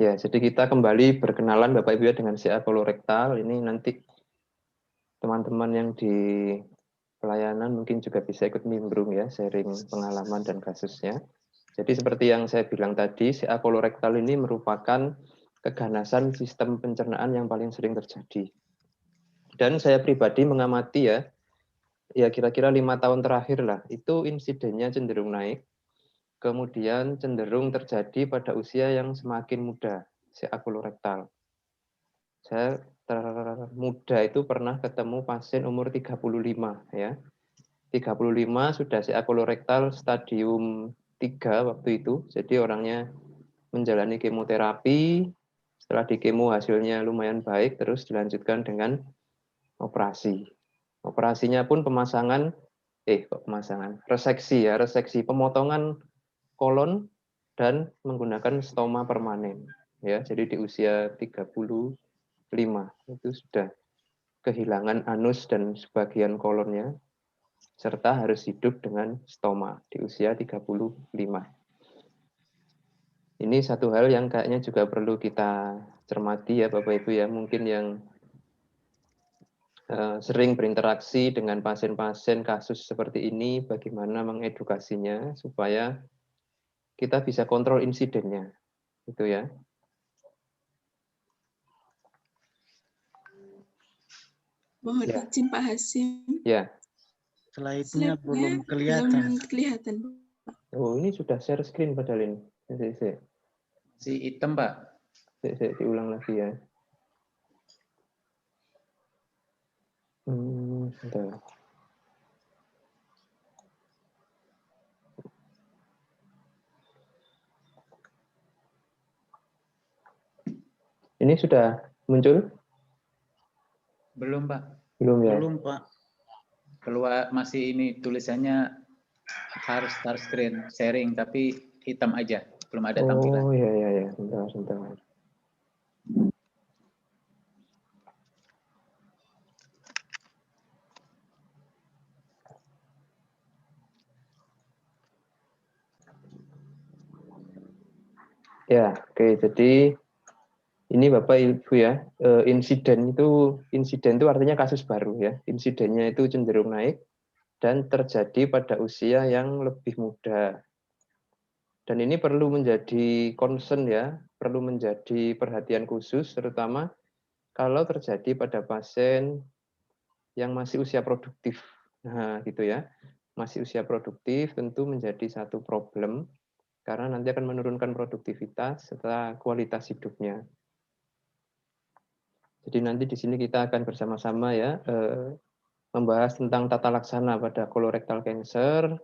Ya, jadi kita kembali berkenalan Bapak Ibu ya dengan CA kolorektal. Ini nanti teman-teman yang di pelayanan mungkin juga bisa ikut nimbrung ya, sharing pengalaman dan kasusnya. Jadi seperti yang saya bilang tadi, CA kolorektal ini merupakan keganasan sistem pencernaan yang paling sering terjadi. Dan saya pribadi mengamati ya kira-kira 5 tahun terakhir lah, itu insidennya cenderung naik, kemudian cenderung terjadi pada usia yang semakin muda, CA kolorektal. Saya termuda itu pernah ketemu pasien umur 35 ya. 35 sudah CA kolorektal stadium 3 waktu itu. Jadi orangnya menjalani kemoterapi, setelah di kemo hasilnya lumayan baik, terus dilanjutkan dengan operasi. Operasinya pun reseksi ya, reseksi pemotongan kolon dan menggunakan stoma permanen. Ya, jadi di usia 35 itu sudah kehilangan anus dan sebagian kolonnya, serta harus hidup dengan stoma di usia 35. Ini satu hal yang kayaknya juga perlu kita cermati ya Bapak Ibu ya, mungkin yang sering berinteraksi dengan pasien-pasien kasus seperti ini, bagaimana mengedukasinya supaya kita bisa kontrol insidennya, gitu ya. Mohon izin Pak Hasim. Ya. Slide-nya belum kelihatan. Belum kelihatan. Oh, ini sudah share screen padahal ini. Si hitam, Pak. Diulang lagi ya. Bentar. Ini sudah muncul? Belum, Pak. Belum ya? Belum, Pak. Keluar masih ini tulisannya harus start screen sharing tapi hitam aja, belum ada tampilan. Oh ya. Sebentar. Ya, oke. Jadi ini Bapak Ibu ya, insiden itu artinya kasus baru ya. Insidennya itu cenderung naik dan terjadi pada usia yang lebih muda. Dan ini perlu menjadi concern ya, perlu menjadi perhatian khusus terutama kalau terjadi pada pasien yang masih usia produktif. Nah, gitu ya. Masih usia produktif tentu menjadi satu problem karena nanti akan menurunkan produktivitas serta kualitas hidupnya. Jadi nanti di sini kita akan bersama-sama ya membahas tentang tata laksana pada colorectal cancer.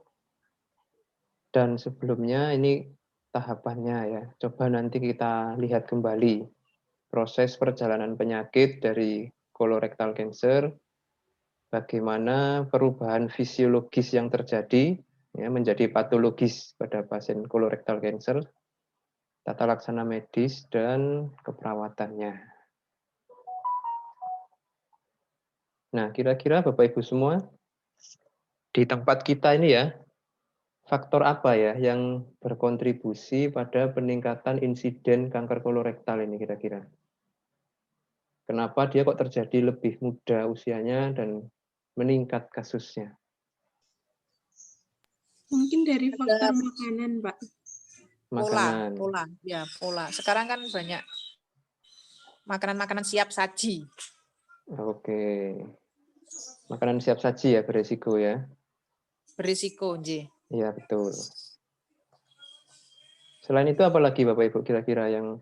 Dan sebelumnya ini tahapannya ya. Coba nanti kita lihat kembali proses perjalanan penyakit dari colorectal cancer, bagaimana perubahan fisiologis yang terjadi ya, menjadi patologis pada pasien colorectal cancer, tata laksana medis dan keperawatannya. Nah, kira-kira Bapak Ibu semua di tempat kita ini ya, faktor apa ya yang berkontribusi pada peningkatan insiden kanker kolorektal ini kira-kira? Kenapa dia kok terjadi lebih muda usianya dan meningkat kasusnya? Mungkin dari faktor makanan, Pak. Makanan. Pola. Sekarang kan banyak makanan-makanan siap saji. Oke. Makanan siap saji ya beresiko ya? Berisiko, nggih. Iya, betul. Selain itu apalagi Bapak Ibu kira-kira yang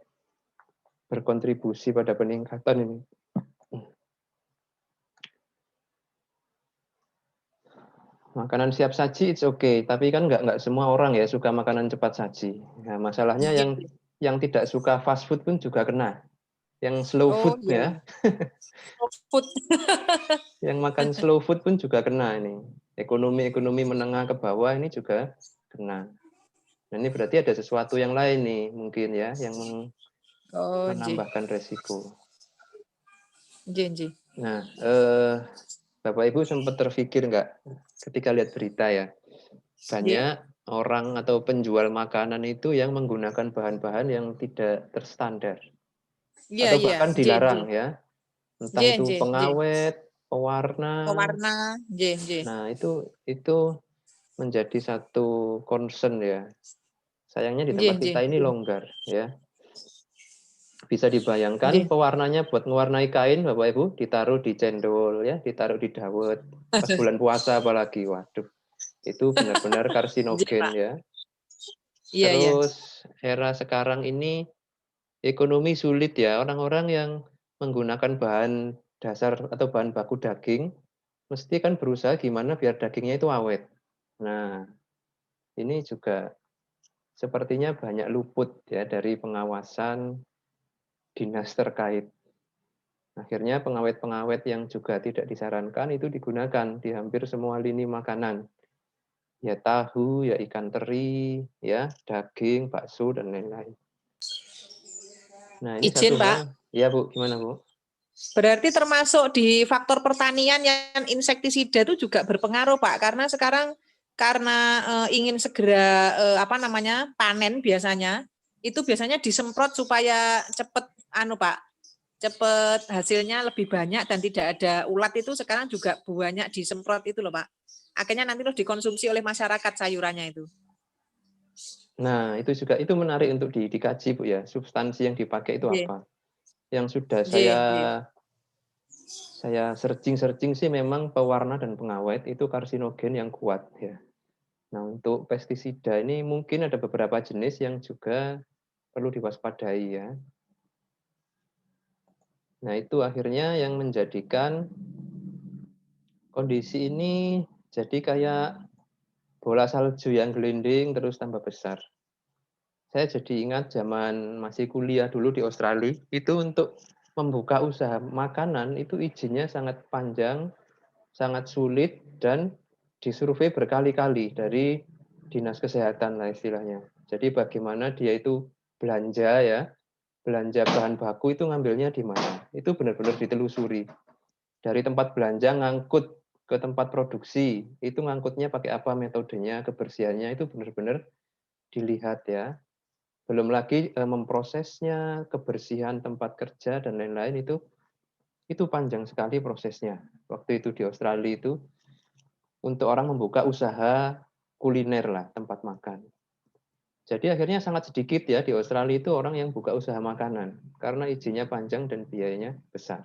berkontribusi pada peningkatan ini? Makanan siap saji it's okay, tapi kan nggak semua orang ya suka makanan cepat saji. Nah, masalahnya yang tidak suka fast food pun juga kena. Yang slow food ya. Slow food. Yang makan slow food pun juga kena ini. Ekonomi menengah ke bawah ini juga kena. Nah, ini berarti ada sesuatu yang lain nih mungkin ya yang menambahkan resiko. Nah, Bapak Ibu sempat terpikir nggak ketika lihat berita ya, banyak orang atau penjual makanan itu yang menggunakan bahan-bahan yang tidak terstandar Iya, atau iya. bahkan Nggih, dilarang nggih. ya, entah Nggih, itu nggih, nggih. pengawet, pewarna. Pewarna, nggih, nggih. Nah, itu menjadi satu concern ya. Sayangnya di Nggih, tempat nggih, kita ini nggih. longgar ya. Bisa dibayangkan Nggih. pewarnanya buat mewarnai kain Bapak Ibu ditaruh di cendol ya, ditaruh di dawet. Pas bulan puasa apalagi, waduh. Itu benar-benar Nggih, karsinogen Pak. ya. Iya, iya. Terus era sekarang ini ekonomi sulit ya, orang-orang yang menggunakan bahan dasar atau bahan baku daging mesti kan berusaha gimana biar dagingnya itu awet. Nah, ini juga sepertinya banyak luput ya dari pengawasan dinas terkait. Akhirnya pengawet-pengawet yang juga tidak disarankan itu digunakan di hampir semua lini makanan. Ya tahu, ya ikan teri, ya daging, bakso, dan lain-lain. Nah ini satu Izin, Pak. hal. Ya Bu, gimana Bu? Berarti termasuk di faktor pertanian yang insektisida itu juga berpengaruh, Pak. Karena sekarang ingin segera panen biasanya, itu biasanya disemprot supaya cepet Pak, cepet hasilnya lebih banyak dan tidak ada ulat, itu sekarang juga banyak disemprot itu loh, Pak. Akhirnya nanti loh dikonsumsi oleh masyarakat sayurannya itu. Nah itu juga itu menarik untuk dikaji Bu ya, substansi yang dipakai itu Nggih. apa. Yang sudah Nggih, nggih. saya searching sih memang pewarna dan pengawet itu karsinogen yang kuat ya. Nah untuk pestisida ini mungkin ada beberapa jenis yang juga perlu diwaspadai ya. Nah itu akhirnya yang menjadikan kondisi ini jadi kayak bola salju yang gelinding terus tambah besar. Saya jadi ingat zaman masih kuliah dulu di Australia, itu untuk membuka usaha makanan itu izinnya sangat panjang, sangat sulit, dan disurvei berkali-kali dari dinas kesehatan lah istilahnya. Jadi bagaimana dia itu belanja ya, belanja bahan baku itu ngambilnya di mana. Itu benar-benar ditelusuri. Dari tempat belanja ngangkut ke tempat produksi, itu ngangkutnya pakai apa metodenya, kebersihannya itu benar-benar dilihat ya. Belum lagi memprosesnya, kebersihan tempat kerja dan lain-lain itu panjang sekali prosesnya. Waktu itu di Australia itu untuk orang membuka usaha kuliner lah, tempat makan. Jadi akhirnya sangat sedikit ya di Australia itu orang yang buka usaha makanan karena izinnya panjang dan biayanya besar.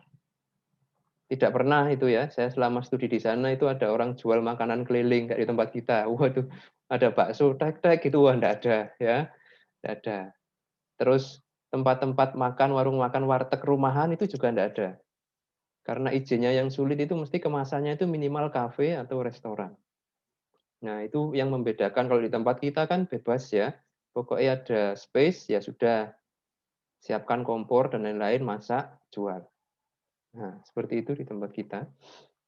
Tidak pernah itu ya, saya selama studi di sana itu ada orang jual makanan keliling kayak di tempat kita. Waduh, ada bakso, tek-tek gitu, wah enggak ada ya, enggak ada. Terus tempat-tempat makan, warung makan, warteg rumahan itu juga enggak ada. Karena izinnya yang sulit itu mesti kemasannya itu minimal kafe atau restoran. Nah, itu yang membedakan kalau di tempat kita kan bebas ya. Pokoknya ada space, ya sudah. Siapkan kompor dan lain-lain, masak, jual. Nah, seperti itu di tempat kita.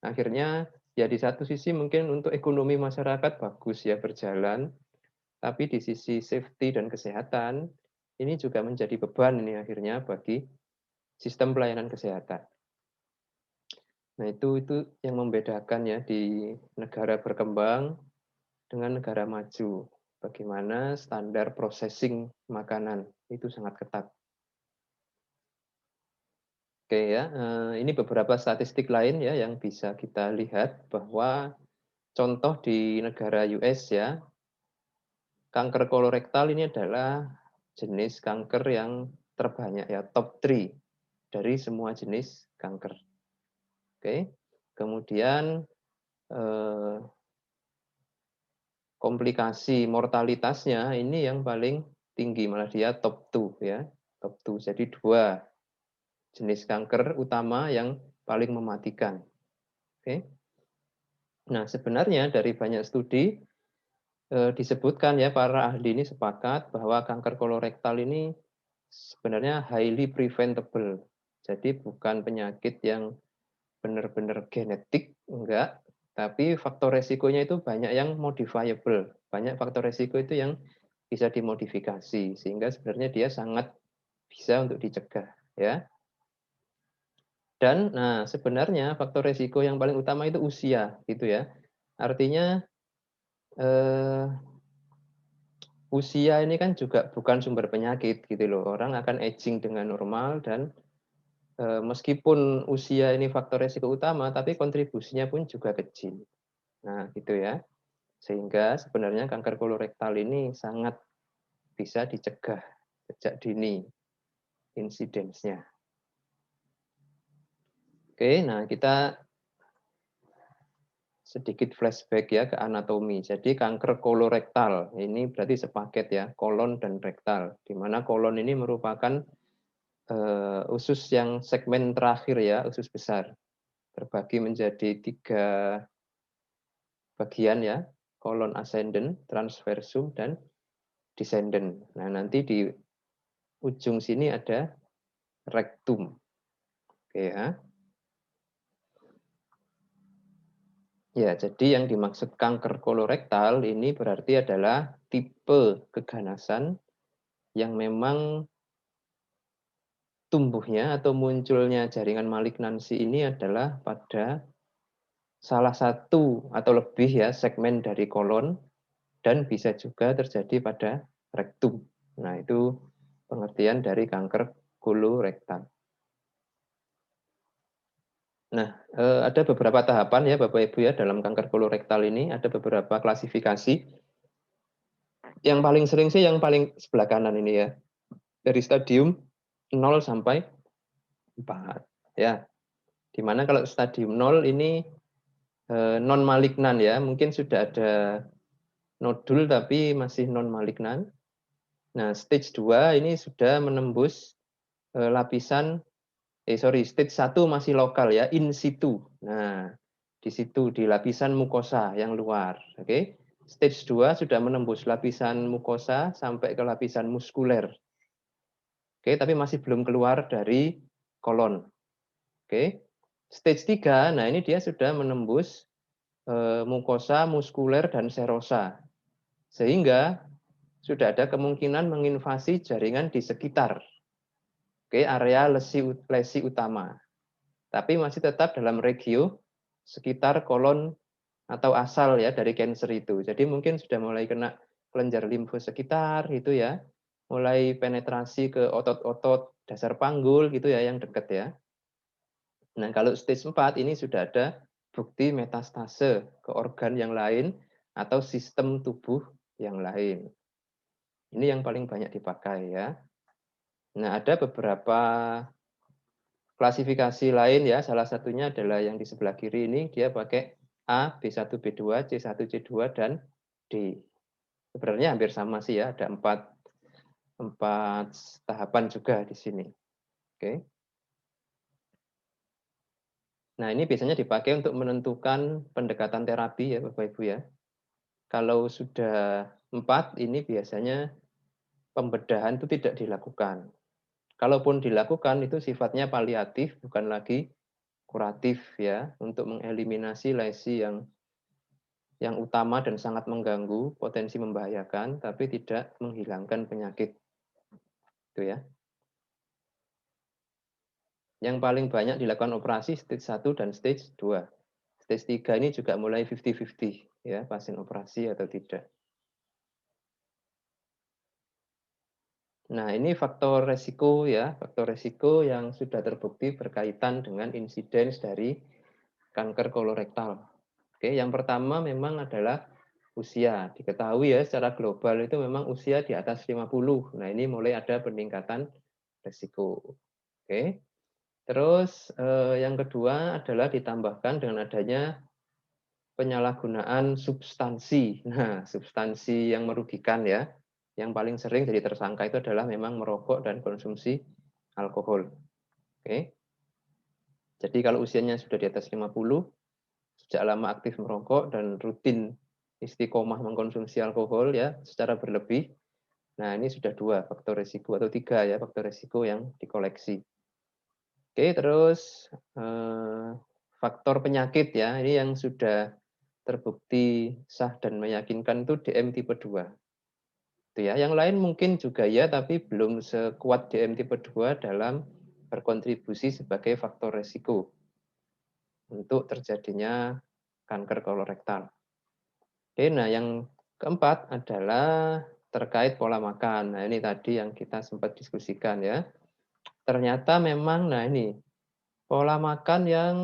Akhirnya, ya di satu sisi mungkin untuk ekonomi masyarakat bagus ya berjalan, tapi di sisi safety dan kesehatan, ini juga menjadi beban ini akhirnya bagi sistem pelayanan kesehatan. Nah, itu yang membedakan ya di negara berkembang dengan negara maju. Bagaimana standar processing makanan itu sangat ketat. Oke ya, ini beberapa statistik lain ya yang bisa kita lihat bahwa contoh di negara US ya, kanker kolorektal ini adalah jenis kanker yang terbanyak ya, top 3 dari semua jenis kanker. Oke, kemudian komplikasi mortalitasnya ini yang paling tinggi, malah dia top 2 ya, top 2. Jadi 2 jenis kanker utama yang paling mematikan. Oke. Nah, sebenarnya dari banyak studi disebutkan ya para ahli ini sepakat bahwa kanker kolorektal ini sebenarnya highly preventable. Jadi bukan penyakit yang benar-benar genetik, enggak, tapi faktor resikonya itu banyak yang modifiable. Banyak faktor resiko itu yang bisa dimodifikasi, sehingga sebenarnya dia sangat bisa untuk dicegah. Ya. Dan nah sebenarnya faktor resiko yang paling utama itu usia, gitu ya. Artinya usia ini kan juga bukan sumber penyakit gitu loh. Orang akan aging dengan normal dan meskipun usia ini faktor resiko utama, tapi kontribusinya pun juga kecil. Nah, gitu ya. Sehingga sebenarnya kanker kolorektal ini sangat bisa dicegah sejak dini insidensnya. Oke, nah kita sedikit flashback ya ke anatomi. Jadi kanker kolorektal ini berarti sepaket ya, kolon dan rektal. Di mana kolon ini merupakan usus yang segmen terakhir ya, usus besar. Terbagi menjadi 3 bagian ya, kolon ascendent, transversum, dan descendant. Nah, nanti di ujung sini ada rectum. Oke ya. Ya, jadi yang dimaksud kanker kolorektal ini berarti adalah tipe keganasan yang memang tumbuhnya atau munculnya jaringan malignansi ini adalah pada salah satu atau lebih ya segmen dari kolon dan bisa juga terjadi pada rektum. Nah, itu pengertian dari kanker kolorektal. Nah, ada beberapa tahapan ya Bapak Ibu ya dalam kanker kolorektal ini, ada beberapa klasifikasi. Yang paling sering sih yang paling sebelah kanan ini ya. Dari stadium 0 sampai 4 ya. Dimana kalau stadium 0 ini non malignan ya, mungkin sudah ada nodul tapi masih non malignan. Nah, stage 2 ini sudah menembus lapisan stage 1 masih lokal ya, in situ. Nah, di situ di lapisan mukosa yang luar, oke. Stage 2 sudah menembus lapisan mukosa sampai ke lapisan muskuler. Oke, tapi masih belum keluar dari kolon. Oke. Stage 3, nah ini dia sudah menembus mukosa, muskuler, dan serosa. Sehingga sudah ada kemungkinan menginvasi jaringan di sekitar area lesi utama. Tapi masih tetap dalam regio sekitar kolon atau asal ya dari kanker itu. Jadi mungkin sudah mulai kena kelenjar limfu sekitar itu ya. Mulai penetrasi ke otot-otot dasar panggul gitu ya yang dekat ya. Nah, kalau stage 4 ini sudah ada bukti metastase ke organ yang lain atau sistem tubuh yang lain. Ini yang paling banyak dipakai ya. Nah, ada beberapa klasifikasi lain ya. Salah satunya adalah yang di sebelah kiri ini, dia pakai A, B1, B2, C1, C2, dan D. Sebenarnya hampir sama sih ya, ada 4 tahapan juga di sini. Oke. Nah, ini biasanya dipakai untuk menentukan pendekatan terapi ya Bapak Ibu ya. Kalau sudah 4, ini biasanya pembedahan itu tidak dilakukan. Kalaupun dilakukan itu sifatnya paliatif, bukan lagi kuratif ya, untuk mengeliminasi lesi yang utama dan sangat mengganggu, potensi membahayakan, tapi tidak menghilangkan penyakit. Itu ya. Yang paling banyak dilakukan operasi stage 1 dan stage 2. Stage 3 ini juga mulai 50-50 ya, pasien operasi atau tidak. Nah, ini faktor resiko ya, faktor resiko yang sudah terbukti berkaitan dengan insiden dari kanker kolorektal. Oke, yang pertama memang adalah usia. Diketahui ya secara global itu memang usia di atas 50. Nah, ini mulai ada peningkatan resiko. Oke. Terus yang kedua adalah ditambahkan dengan adanya penyalahgunaan substansi. Nah, substansi yang merugikan ya. Yang paling sering jadi tersangka itu adalah memang merokok dan konsumsi alkohol. Oke. Jadi kalau usianya sudah di atas 50, sejak lama aktif merokok dan rutin istiqomah mengkonsumsi alkohol ya secara berlebih. Nah, ini sudah 2 faktor risiko atau 3 ya faktor risiko yang dikoleksi. Oke, terus faktor penyakit ya, ini yang sudah terbukti sah dan meyakinkan itu DM tipe 2. Itu ya. Yang lain mungkin juga ya, tapi belum sekuat DM tipe 2 dalam berkontribusi sebagai faktor risiko untuk terjadinya kanker kolorektal. Oke, nah yang keempat adalah terkait pola makan. Nah, ini tadi yang kita sempat diskusikan ya. Ternyata memang, nah ini, pola makan yang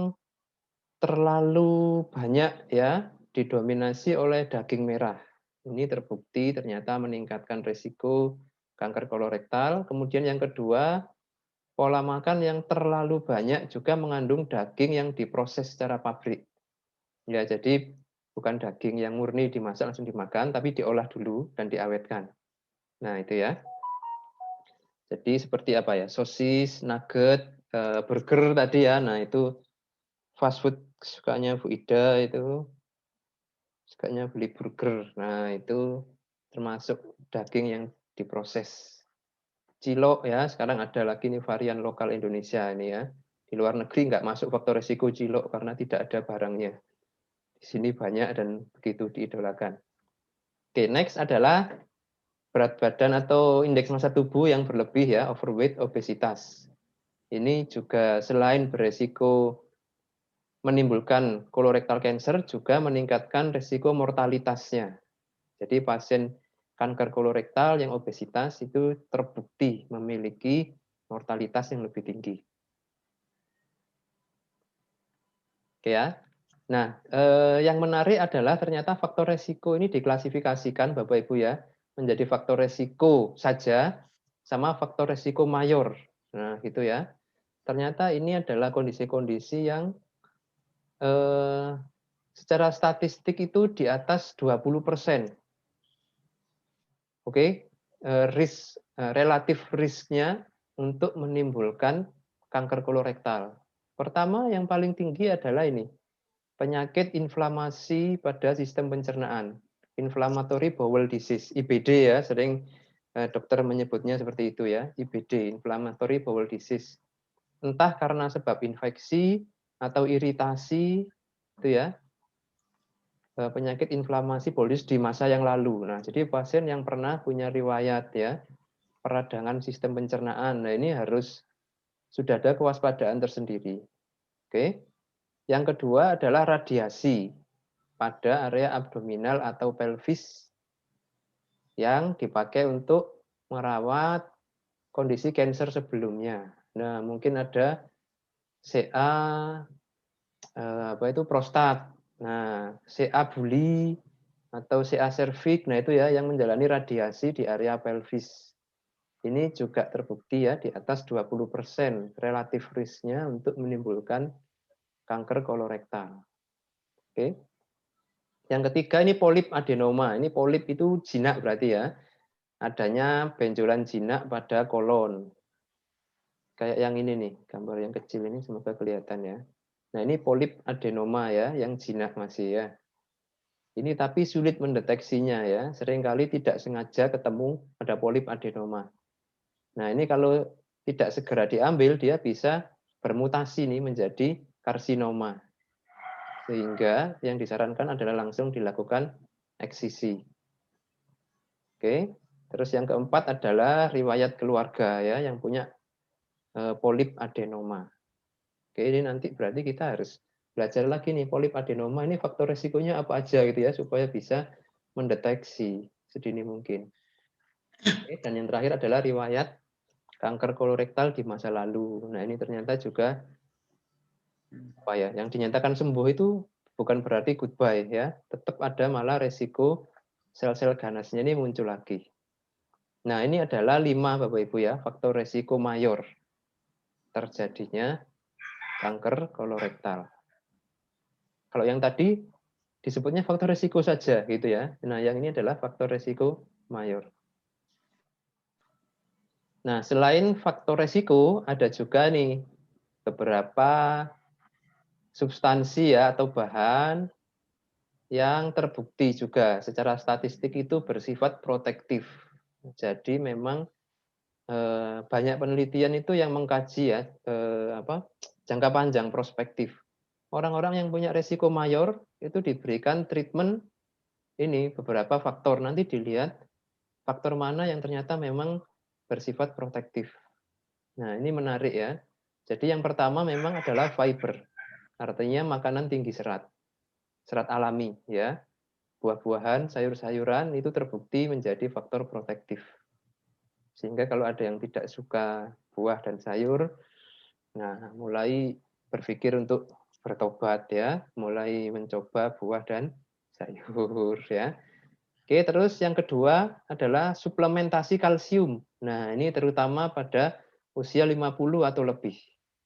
terlalu banyak ya, didominasi oleh daging merah. Ini terbukti ternyata meningkatkan risiko kanker kolorektal. Kemudian yang kedua, pola makan yang terlalu banyak juga mengandung daging yang diproses secara pabrik. Ya, jadi bukan daging yang murni dimasak langsung dimakan, tapi diolah dulu dan diawetkan. Nah, itu ya. Jadi seperti apa ya? Sosis, nugget, burger tadi ya. Nah, itu fast food sukanya Bu Ida itu sukanya beli burger. Nah, itu termasuk daging yang diproses. Cilok ya, sekarang ada lagi nih varian lokal Indonesia ini ya. Di luar negeri nggak masuk faktor resiko cilok karena tidak ada barangnya. Di sini banyak dan begitu diidolakan. Oke, next adalah berat badan atau indeks massa tubuh yang berlebih ya, overweight, obesitas. Ini juga selain beresiko menimbulkan colorectal cancer, juga meningkatkan resiko mortalitasnya. Jadi pasien kanker kolorektal yang obesitas itu terbukti memiliki mortalitas yang lebih tinggi. Oke ya. Nah, yang menarik adalah ternyata faktor resiko ini diklasifikasikan Bapak Ibu ya, menjadi faktor resiko saja sama faktor resiko mayor. Nah, gitu ya. Ternyata ini adalah kondisi-kondisi yang secara statistik itu di atas 20%. Oke, relatif risknya untuk menimbulkan kanker kolorektal. Pertama, yang paling tinggi adalah ini, penyakit inflamasi pada sistem pencernaan, inflammatory bowel disease, IBD ya, sering dokter menyebutnya seperti itu ya, IBD, inflammatory bowel disease. Entah karena sebab infeksi atau iritasi, itu ya, penyakit inflamasi bowel disease di masa yang lalu. Nah, jadi pasien yang pernah punya riwayat ya, peradangan sistem pencernaan, nah ini harus sudah ada kewaspadaan tersendiri. Oke. Yang kedua adalah radiasi pada area abdominal atau pelvis yang dipakai untuk merawat kondisi kanker sebelumnya. Nah, mungkin ada CA prostat. Nah, CA buli atau CA cervix. Nah, itu ya yang menjalani radiasi di area pelvis. Ini juga terbukti ya di atas 20% relatif risknya untuk menimbulkan kanker kolorektal. Oke. Yang ketiga ini polip adenoma. Ini polip itu jinak berarti ya. Adanya benjolan jinak pada kolon. Kayak yang ini nih, gambar yang kecil ini semoga kelihatan ya. Nah, ini polip adenoma ya, yang jinak masih ya. Ini tapi sulit mendeteksinya ya. Seringkali tidak sengaja ketemu ada polip adenoma. Nah, ini kalau tidak segera diambil, dia bisa bermutasi nih menjadi karsinoma. Sehingga yang disarankan adalah langsung dilakukan eksisi. Oke. Terus yang keempat adalah riwayat keluarga ya yang punya polip adenoma. Oke, ini nanti berarti kita harus belajar lagi nih polip adenoma ini faktor resikonya apa aja gitu ya supaya bisa mendeteksi sedini mungkin. Oke, dan yang terakhir adalah riwayat kanker kolorektal di masa lalu. Nah, ini ternyata juga apa ya, yang dinyatakan sembuh itu bukan berarti goodbye ya, tetap ada malah resiko sel-sel ganasnya ini muncul lagi. Nah, ini adalah 5 Bapak Ibu ya, faktor resiko mayor terjadinya kanker kolorektal. Kalau yang tadi disebutnya faktor resiko saja gitu ya. Nah, yang ini adalah faktor resiko mayor. Nah, selain faktor resiko, ada juga nih beberapa substansi ya atau bahan yang terbukti juga secara statistik itu bersifat protektif. Jadi memang banyak penelitian itu yang mengkaji ya jangka panjang prospektif. Orang-orang yang punya resiko mayor itu diberikan treatment ini beberapa faktor. Nanti dilihat faktor mana yang ternyata memang bersifat protektif. Nah, ini menarik ya. Jadi yang pertama memang adalah fiber. Artinya makanan tinggi serat. Serat alami ya. buah-buahan, sayur-sayuran itu terbukti menjadi faktor protektif. Sehingga kalau ada yang tidak suka buah dan sayur, nah mulai berpikir untuk bertobat ya, mulai mencoba buah dan sayur ya. Oke, terus yang kedua adalah suplementasi kalsium. Nah, ini terutama pada usia 50 atau lebih.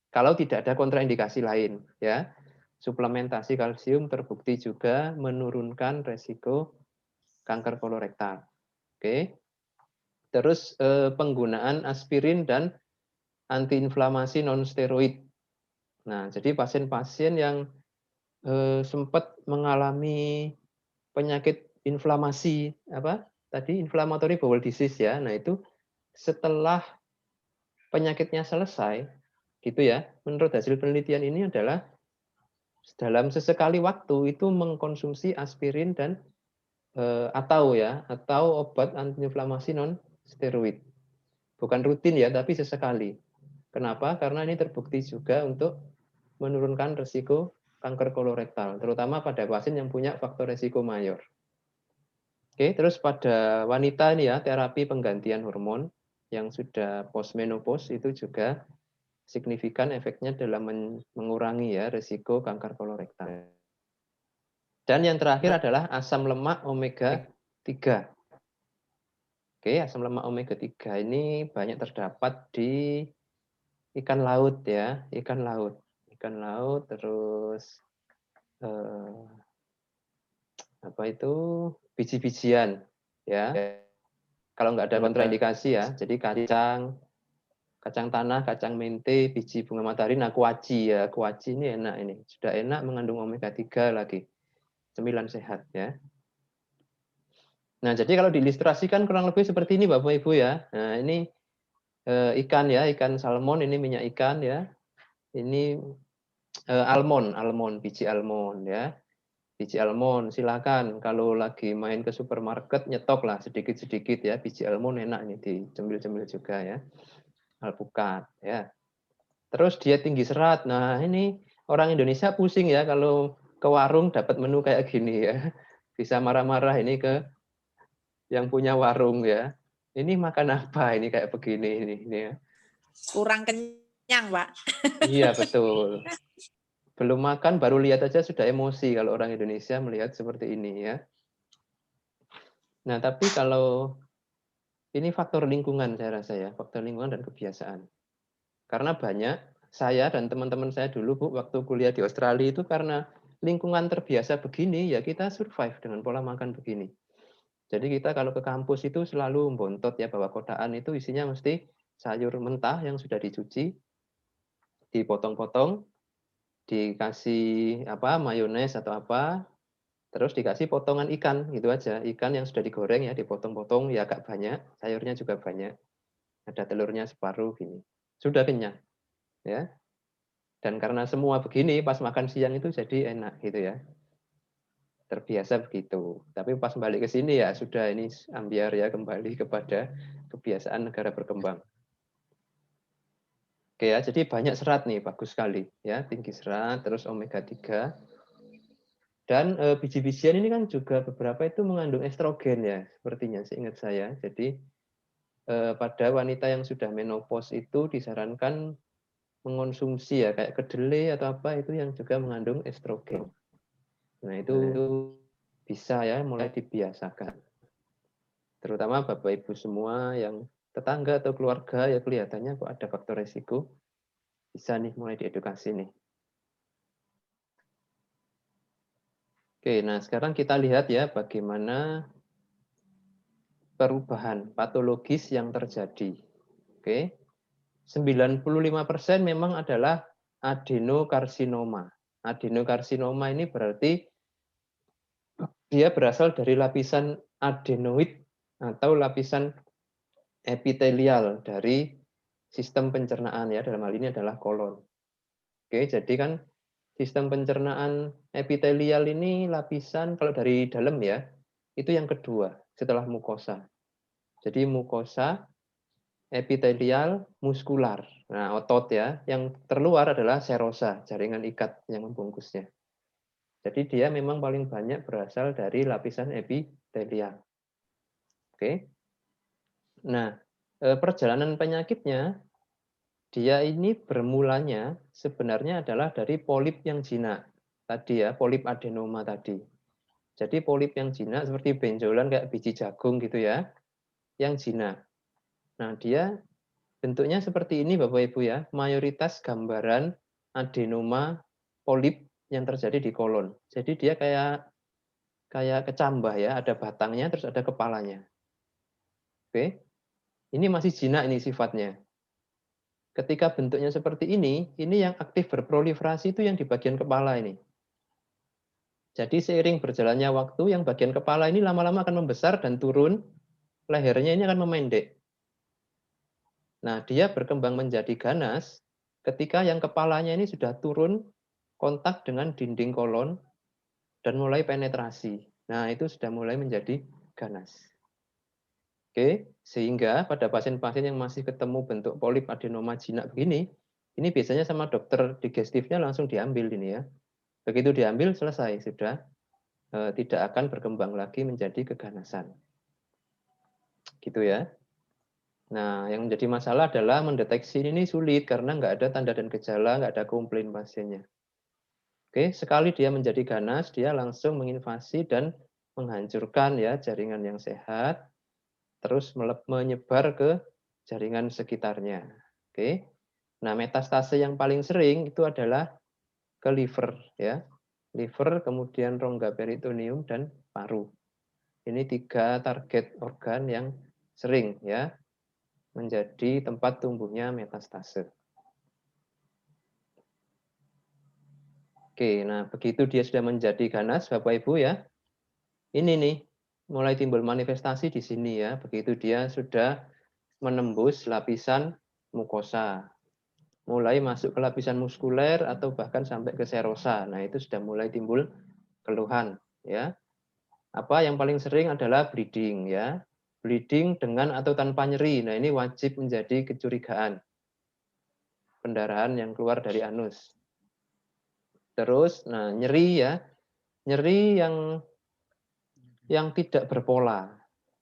Kalau tidak ada kontraindikasi lain ya. Suplementasi kalsium terbukti juga menurunkan resiko kanker kolorektal. Oke. Terus penggunaan aspirin dan antiinflamasi non-steroid. Nah, jadi pasien-pasien yang sempat mengalami penyakit inflamasi inflammatory bowel disease ya. Nah, itu setelah penyakitnya selesai gitu ya. Menurut hasil penelitian ini adalah dalam sesekali waktu itu mengkonsumsi aspirin dan atau obat antiinflamasi non steroid. Bukan rutin ya, tapi sesekali. Kenapa? Karena ini terbukti juga untuk menurunkan risiko kanker kolorektal, terutama pada pasien yang punya faktor risiko mayor. Oke, terus pada wanita ini ya, terapi penggantian hormon yang sudah postmenopause itu juga signifikan efeknya dalam mengurangi ya risiko kanker kolorektal. Dan yang terakhir adalah asam lemak omega 3. Oke, asam lemak omega 3 ini banyak terdapat di ikan laut ya, ikan laut. Ikan laut terus biji-bijian ya. Kalau nggak ada kontraindikasi ya, jadi kacang tanah, kacang mente, biji bunga matahari, nah kuaci ya, kuaci ini enak ini, sudah enak mengandung omega 3 lagi, cemilan sehat ya. Nah jadi kalau diilustrasikan kurang lebih seperti ini Bapak Ibu ya. Nah ini ikan ya, ikan salmon, ini minyak ikan ya, ini almond, biji almond ya. Biji almond, silakan kalau lagi main ke supermarket nyetok lah sedikit-sedikit ya, biji almond enak nih dicemil-cemil juga ya, alpukat ya. Terus dia tinggi serat, nah ini orang Indonesia pusing ya kalau ke warung dapat menu kayak gini ya, bisa marah-marah ini ke yang punya warung ya. Ini makan apa ini kayak begini ini ya. Kurang kenyang, Pak. Iya betul. Belum makan baru lihat aja sudah emosi kalau orang Indonesia melihat seperti ini ya. Nah, tapi kalau ini faktor lingkungan saya rasa ya, faktor lingkungan dan kebiasaan. Karena banyak saya dan teman-teman saya dulu Bu waktu kuliah di Australia itu karena lingkungan terbiasa begini ya kita survive dengan pola makan begini. Jadi kita kalau ke kampus itu selalu bontot ya bawa kotaan itu isinya mesti sayur mentah yang sudah dicuci, dipotong-potong, dikasih mayones atau apa, terus dikasih potongan ikan gitu aja, ikan yang sudah digoreng ya dipotong-potong ya agak banyak, sayurnya juga banyak, ada telurnya separuh gini, sudah kenyang ya. Dan karena semua begini pas makan siang itu jadi enak gitu ya, terbiasa begitu. Tapi pas balik ke sini ya sudah ini ambiar ya kembali kepada kebiasaan negara berkembang. Oke ya, jadi banyak serat nih, bagus sekali ya, tinggi serat, terus omega 3. Dan biji-bijian ini kan juga beberapa itu mengandung estrogen ya, sepertinya seingat saya. Jadi pada wanita yang sudah menopause itu disarankan mengonsumsi ya kayak kedelai atau apa itu yang juga mengandung estrogen. Nah itu bisa ya mulai dibiasakan. Terutama Bapak Ibu semua yang tetangga atau keluarga ya kelihatannya kok ada faktor resiko, bisa nih mulai diedukasi nih. Oke, nah sekarang kita lihat ya bagaimana perubahan patologis yang terjadi. Oke. 95% memang adalah adenokarsinoma. Adenokarsinoma ini berarti dia berasal dari lapisan adenoid atau lapisan epitelial dari sistem pencernaan ya, dalam hal ini adalah kolon. Oke, jadi kan sistem pencernaan epitelial ini lapisan kalau dari dalam ya, itu yang kedua setelah mukosa. Jadi mukosa, epitelial, muskular. Nah, otot ya. Yang terluar adalah serosa, jaringan ikat yang membungkusnya. Jadi dia memang paling banyak berasal dari lapisan epitelial. Oke. Nah, perjalanan penyakitnya, dia ini bermulanya sebenarnya adalah dari polip yang jinak. Tadi ya, polip adenoma tadi. Jadi polip yang jinak seperti benjolan kayak biji jagung gitu ya, yang jinak. Nah, dia bentuknya seperti ini Bapak Ibu ya, mayoritas gambaran adenoma polip yang terjadi di kolon. Jadi dia kayak kecambah ya, ada batangnya terus ada kepalanya. Oke. Ini masih jinak ini sifatnya. Ketika bentuknya seperti ini yang aktif berproliferasi itu yang di bagian kepala ini. Jadi seiring berjalannya waktu, yang bagian kepala ini lama-lama akan membesar dan turun, lehernya ini akan memendek. Nah, dia berkembang menjadi ganas ketika yang kepalanya ini sudah turun kontak dengan dinding kolon dan mulai penetrasi. Nah, itu sudah mulai menjadi ganas. Oke, sehingga pada pasien-pasien yang masih ketemu bentuk polip adenoma jinak begini, ini biasanya sama dokter digestifnya langsung diambil ini ya. Begitu diambil selesai, sudah tidak akan berkembang lagi menjadi keganasan. Gitu ya. Nah, yang menjadi masalah adalah mendeteksi ini sulit karena nggak ada tanda dan gejala, nggak ada komplain pasiennya. Oke, sekali dia menjadi ganas, dia langsung menginvasi dan menghancurkan ya jaringan yang sehat, terus menyebar ke jaringan sekitarnya. Oke. Nah, metastase yang paling sering itu adalah ke liver ya. Liver, kemudian rongga peritoneum dan paru. Ini 3 target organ yang sering ya menjadi tempat tumbuhnya metastase. Oke, nah begitu dia sudah menjadi ganas Bapak Ibu ya. Ini nih mulai timbul manifestasi di sini ya. Begitu dia sudah menembus lapisan mukosa. Mulai masuk ke lapisan muskuler atau bahkan sampai ke serosa. Nah, itu sudah mulai timbul keluhan ya. Apa yang paling sering adalah bleeding ya. Bleeding dengan atau tanpa nyeri. Nah, ini wajib menjadi kecurigaan. Pendarahan yang keluar dari anus. Terus nah nyeri ya. Nyeri yang tidak berpola.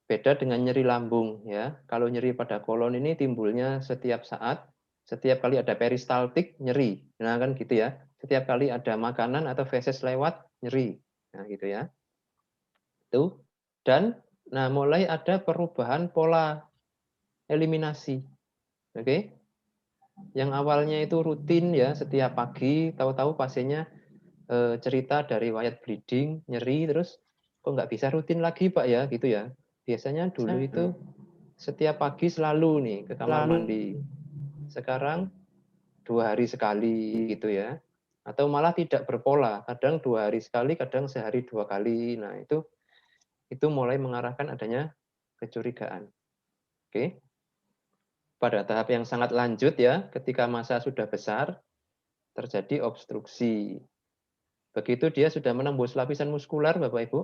Beda dengan nyeri lambung ya. Kalau nyeri pada kolon ini timbulnya setiap saat, setiap kali ada peristaltik nyeri. Nah, kan gitu ya. Setiap kali ada makanan atau feses lewat nyeri. Nah, gitu ya. Itu. Dan nah mulai ada perubahan pola eliminasi. Oke. Yang awalnya itu rutin ya setiap pagi, tahu-tahu pasiennya cerita dari riwayat bleeding, nyeri, terus kok nggak bisa rutin lagi Pak ya, gitu ya. Biasanya dulu itu setiap pagi selalu nih ke kamar mandi. Sekarang 2 hari sekali gitu ya. Atau malah tidak berpola, kadang 2 hari sekali, kadang sehari 2 kali. Nah, itu mulai mengarahkan adanya kecurigaan. Oke. Pada tahap yang sangat lanjut ya, ketika masa sudah besar, terjadi obstruksi. Begitu dia sudah menembus lapisan muskular, Bapak Ibu,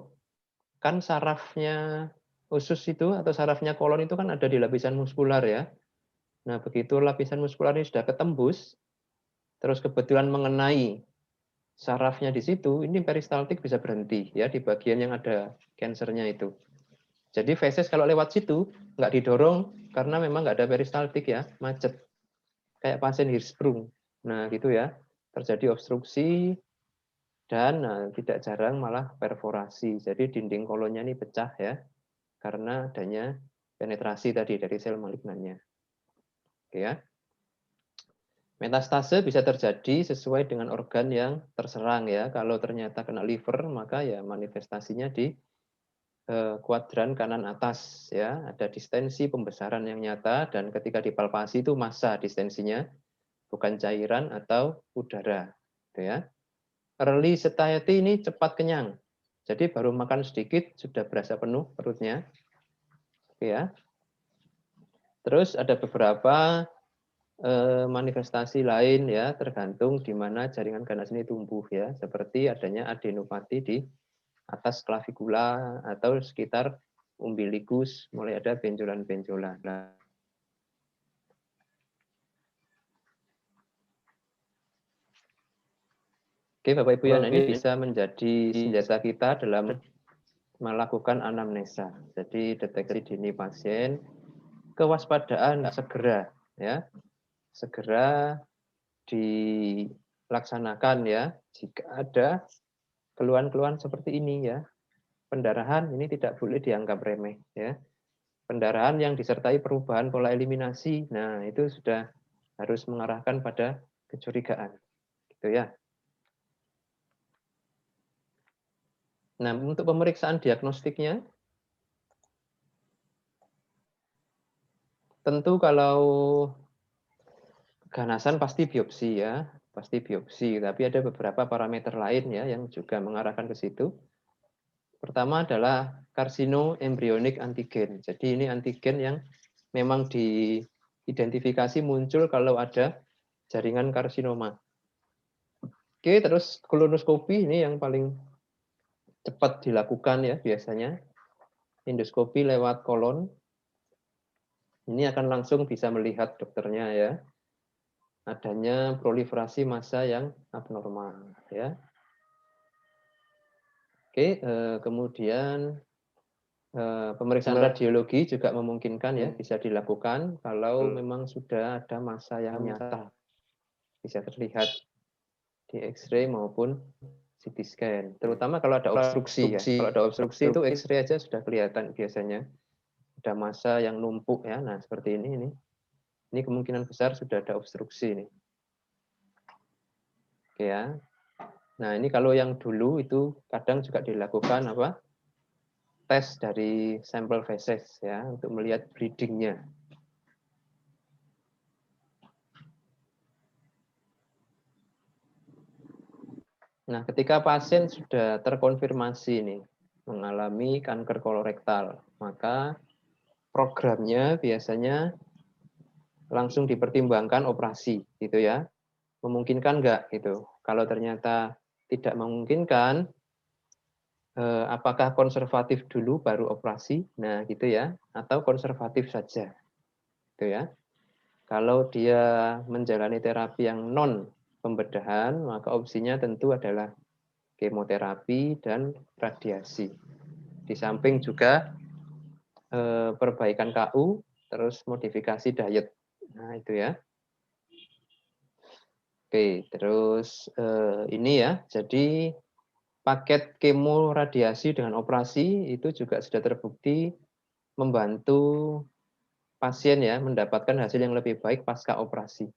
kan sarafnya usus itu atau sarafnya kolon itu kan ada di lapisan muskular ya. Nah, begitu lapisan muskular ini sudah ketembus, terus kebetulan mengenai sarafnya di situ, ini peristaltik bisa berhenti ya di bagian yang ada kansernya itu. Jadi feses kalau lewat situ nggak didorong karena memang nggak ada peristaltik ya, macet. Kayak pasien Hirschsprung. Nah, gitu ya. Terjadi obstruksi dan tidak jarang malah perforasi. Jadi dinding kolonnya ini pecah ya karena adanya penetrasi tadi dari sel malignannya. Oke ya. Metastase bisa terjadi sesuai dengan organ yang terserang ya. Kalau ternyata kena liver, maka ya manifestasinya di kuadran kanan atas ya. Ada distensi pembesaran yang nyata dan ketika dipalpasi itu massa distensinya, bukan cairan atau udara. Gitu ya. Early satiety ini cepat kenyang. Jadi baru makan sedikit sudah berasa penuh perutnya. Oke ya. Terus ada beberapa manifestasi lain ya, tergantung di mana jaringan ganas ini tumbuh ya, seperti adanya adenopati di atas klavikula atau sekitar umbilikus, mulai ada benjolan-benjolan. Oke, Oke, Bapak Ibu ya, nah ini bisa menjadi senjata kita dalam melakukan anamnesa. Jadi deteksi dini pasien, kewaspadaan segera ya. Segera dilaksanakan ya jika ada keluhan-keluhan seperti ini ya. Pendarahan ini tidak boleh dianggap remeh ya. Pendarahan yang disertai perubahan pola eliminasi, nah itu sudah harus mengarahkan pada kecurigaan, gitu ya. Nah, untuk pemeriksaan diagnostiknya, tentu kalau keganasan pasti biopsi ya, pasti biopsi. Tapi ada beberapa parameter lain ya yang juga mengarahkan ke situ. Pertama adalah karsinoembryonik antigen. Jadi ini antigen yang memang diidentifikasi muncul kalau ada jaringan karsinoma. Oke, terus kolonoskopi ini yang paling cepat dilakukan ya biasanya. Endoskopi lewat kolon. Ini akan langsung bisa melihat dokternya ya. Adanya proliferasi massa yang abnormal ya. Oke, kemudian pemeriksaan radiologi juga memungkinkan ya bisa dilakukan kalau memang sudah ada massa yang nyata. Bisa terlihat di X-ray maupun CT scan. Terutama kalau ada obstruksi ya. Kalau ada obstruksi itu X-ray aja sudah kelihatan biasanya. Ada massa yang numpuk ya. Nah, seperti ini. Ini kemungkinan besar sudah ada obstruksi nih. Oke ya. Nah, ini kalau yang dulu itu kadang juga dilakukan apa? Tes dari sampel feses ya untuk melihat breeding-nya. Nah, ketika pasien sudah terkonfirmasi nih mengalami kanker kolorektal, maka programnya biasanya langsung dipertimbangkan operasi gitu ya. Memungkinkan enggak gitu. Kalau ternyata tidak memungkinkan, apakah konservatif dulu baru operasi? Nah, gitu ya. Atau konservatif saja. Gitu ya. Kalau dia menjalani terapi yang non pembedahan, maka opsinya tentu adalah kemoterapi dan radiasi. Di samping juga perbaikan KU, terus modifikasi diet. Nah, itu ya. Oke, terus ini ya. Jadi paket kemo radiasi dengan operasi itu juga sudah terbukti membantu pasien ya mendapatkan hasil yang lebih baik pasca operasi.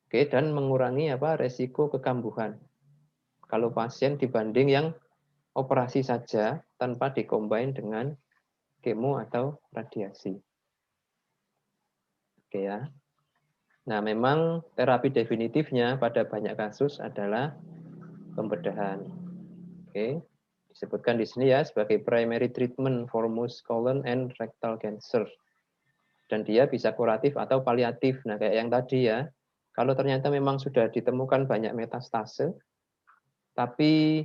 Oke, dan mengurangi resiko kekambuhan. Kalau pasien dibanding yang operasi saja tanpa dikombin dengan kemo atau radiasi. Oke ya. Nah, memang terapi definitifnya pada banyak kasus adalah pembedahan. Oke, disebutkan di sini ya sebagai primary treatment for most colon and rectal cancer. Dan dia bisa kuratif atau paliatif. Nah, kayak yang tadi ya, kalau ternyata memang sudah ditemukan banyak metastase, tapi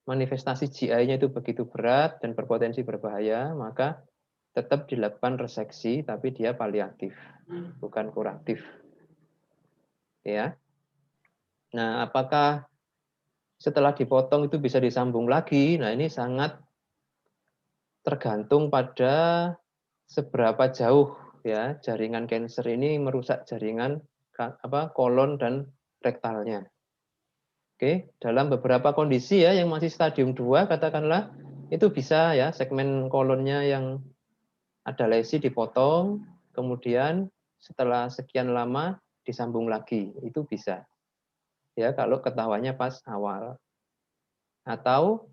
manifestasi GI-nya itu begitu berat dan berpotensi berbahaya, maka tetap dilakukan reseksi, tapi dia paliatif, bukan kuratif. Ya. Nah, apakah setelah dipotong itu bisa disambung lagi? Nah, ini sangat tergantung pada seberapa jauh ya jaringan kanker ini merusak jaringan kolon dan rektalnya. Oke, dalam beberapa kondisi ya yang masih stadium 2 katakanlah itu bisa ya segmen kolonnya yang ada lesi dipotong, kemudian setelah sekian lama disambung lagi, itu bisa. Ya, kalau ketahuannya pas awal. Atau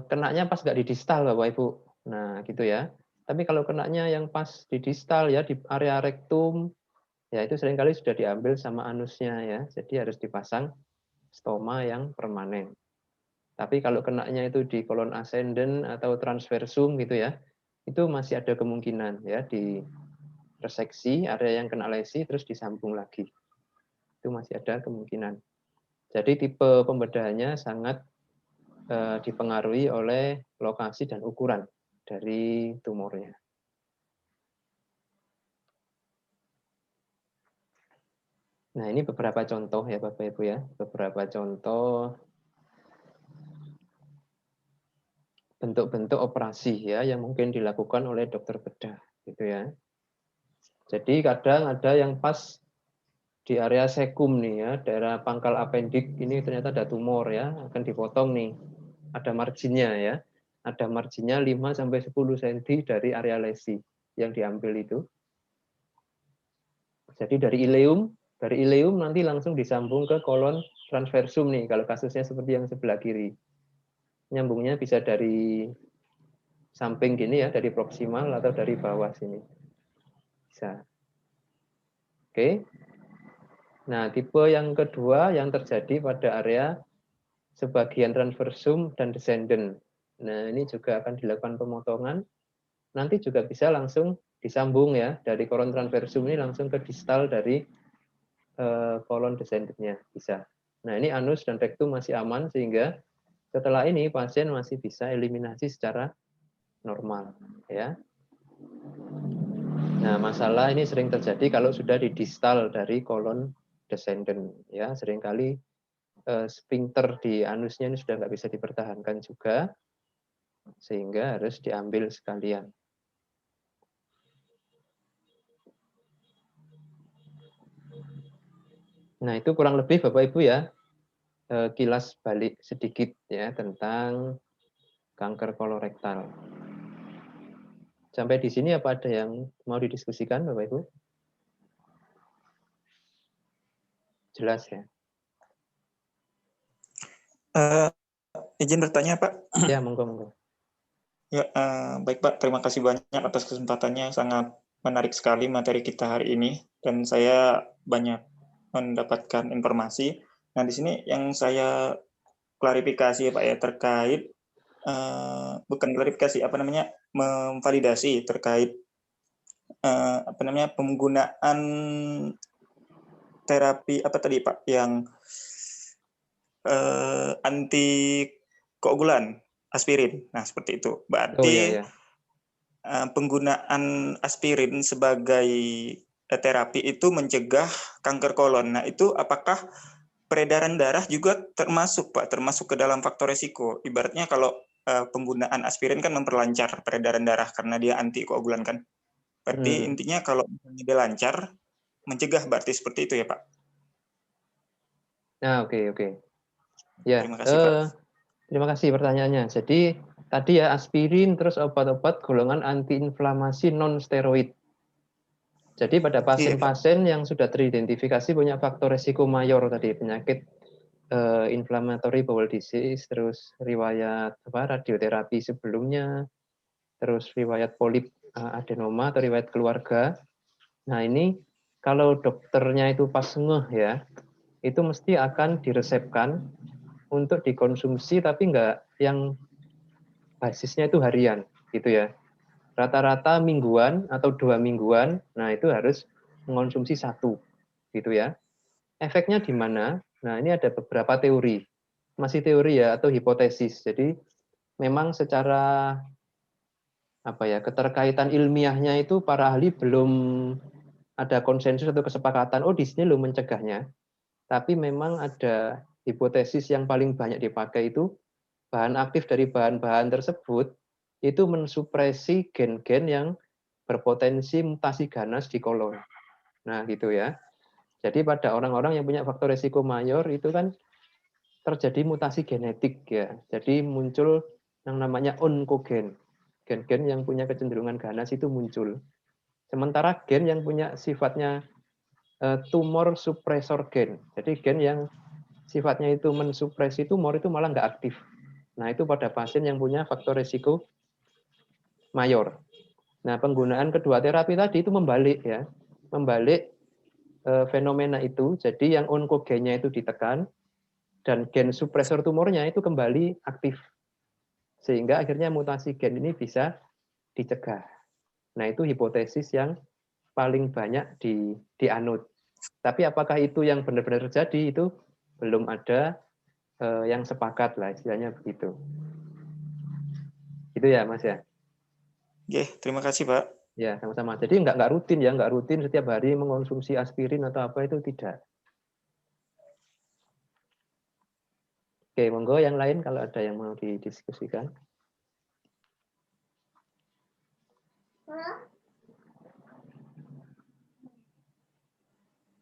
kenanya pas nggak di distal Bapak Ibu. Nah, gitu ya. Tapi kalau kenanya yang pas di distal ya di area rektum, ya itu seringkali sudah diambil sama anusnya ya. Jadi harus dipasang stoma yang permanen. Tapi kalau kenanya itu di kolon ascendent atau transversum gitu ya, itu masih ada kemungkinan ya di reseksi area yang kena lesi terus disambung lagi. Itu masih ada kemungkinan. Jadi tipe pembedahannya sangat dipengaruhi oleh lokasi dan ukuran dari tumornya. Nah, ini beberapa contoh ya Bapak Ibu ya, beberapa contoh bentuk-bentuk operasi ya yang mungkin dilakukan oleh dokter bedah gitu ya. Jadi kadang ada yang pas di area sekum nih ya, daerah pangkal apendik ini ternyata ada tumor ya, akan dipotong nih. Ada marginnya ya. Ada marginnya 5 sampai 10 cm dari area lesi yang diambil itu. Jadi dari ileum nanti langsung disambung ke kolon transversum nih kalau kasusnya seperti yang sebelah kiri. Nyambungnya bisa dari samping gini ya, dari proksimal atau dari bawah sini. Bisa. Oke. Nah, tipe yang kedua yang terjadi pada area sebagian transversum dan descendant. Nah, ini juga akan dilakukan pemotongan. Nanti juga bisa langsung disambung ya, dari kolon transversum ini langsung ke distal dari kolon descendantnya bisa. Nah, ini anus dan rektum masih aman sehingga setelah ini pasien masih bisa eliminasi secara normal ya. Nah, masalah ini sering terjadi kalau sudah di distal dari kolon descendant ya, seringkali sphincter di anusnya ini sudah nggak bisa dipertahankan juga sehingga harus diambil sekalian. Nah, itu kurang lebih Bapak Ibu ya, kilas balik sedikit ya tentang kanker kolorektal. Sampai di sini apa ada yang mau didiskusikan Bapak Ibu? Jelas ya? Izin bertanya Pak. Ya, monggo. Ya, baik Pak, terima kasih banyak atas kesempatannya, sangat menarik sekali materi kita hari ini dan saya banyak mendapatkan informasi. Nah, di sini yang saya klarifikasi ya Pak ya terkait bukan klarifikasi memvalidasi terkait penggunaan terapi apa tadi Pak yang anti koagulan aspirin. Nah, seperti itu. Berarti penggunaan aspirin sebagai terapi itu mencegah kanker kolon. Nah, itu apakah peredaran darah juga termasuk, Pak? Termasuk ke dalam faktor resiko. Ibaratnya kalau penggunaan aspirin kan memperlancar peredaran darah karena dia anti koagulan kan. Berarti intinya kalau dia lancar, mencegah berarti seperti itu ya, Pak? Nah, oke. Ya, terima kasih, Pak. Terima kasih pertanyaannya. Jadi tadi ya aspirin terus obat-obat golongan antiinflamasi non steroid. Jadi pada pasien-pasien yang sudah teridentifikasi punya faktor resiko mayor tadi penyakit inflammatory bowel disease, terus riwayat radioterapi sebelumnya, terus riwayat polip adenoma atau riwayat keluarga. Nah, ini kalau dokternya itu pas ngeh ya, itu mesti akan diresepkan untuk dikonsumsi tapi enggak yang basisnya itu harian gitu ya. Rata-rata mingguan atau 2 mingguan, nah itu harus mengonsumsi 1 gitu ya. Efeknya di mana? Nah, ini ada beberapa teori. Masih teori ya atau hipotesis. Jadi memang secara keterkaitan ilmiahnya itu para ahli belum ada konsensus atau kesepakatan di sini lo mencegahnya. Tapi memang ada hipotesis yang paling banyak dipakai itu bahan aktif dari bahan-bahan tersebut itu mensupresi gen-gen yang berpotensi mutasi ganas di kolon. Nah, gitu ya. Jadi pada orang-orang yang punya faktor risiko mayor itu kan terjadi mutasi genetik ya. Jadi muncul yang namanya oncogen. Gen-gen yang punya kecenderungan ganas itu muncul. Sementara gen yang punya sifatnya tumor suppressor gen. Jadi gen yang sifatnya itu mensupresi tumor itu malah nggak aktif. Nah, itu pada pasien yang punya faktor risiko mayor. Nah, penggunaan kedua terapi tadi itu membalik ya. Membalik fenomena itu. Jadi yang onkogennya itu ditekan dan gen supresor tumornya itu kembali aktif. Sehingga akhirnya mutasi gen ini bisa dicegah. Nah, itu hipotesis yang paling banyak dianut. Tapi apakah itu yang benar-benar terjadi itu belum ada yang sepakat lah istilahnya begitu. Itu ya Mas ya. Oke, terima kasih Pak. Ya sama-sama. Jadi nggak rutin ya, nggak rutin setiap hari mengonsumsi aspirin atau apa itu tidak. Oke, monggo yang lain kalau ada yang mau didiskusikan.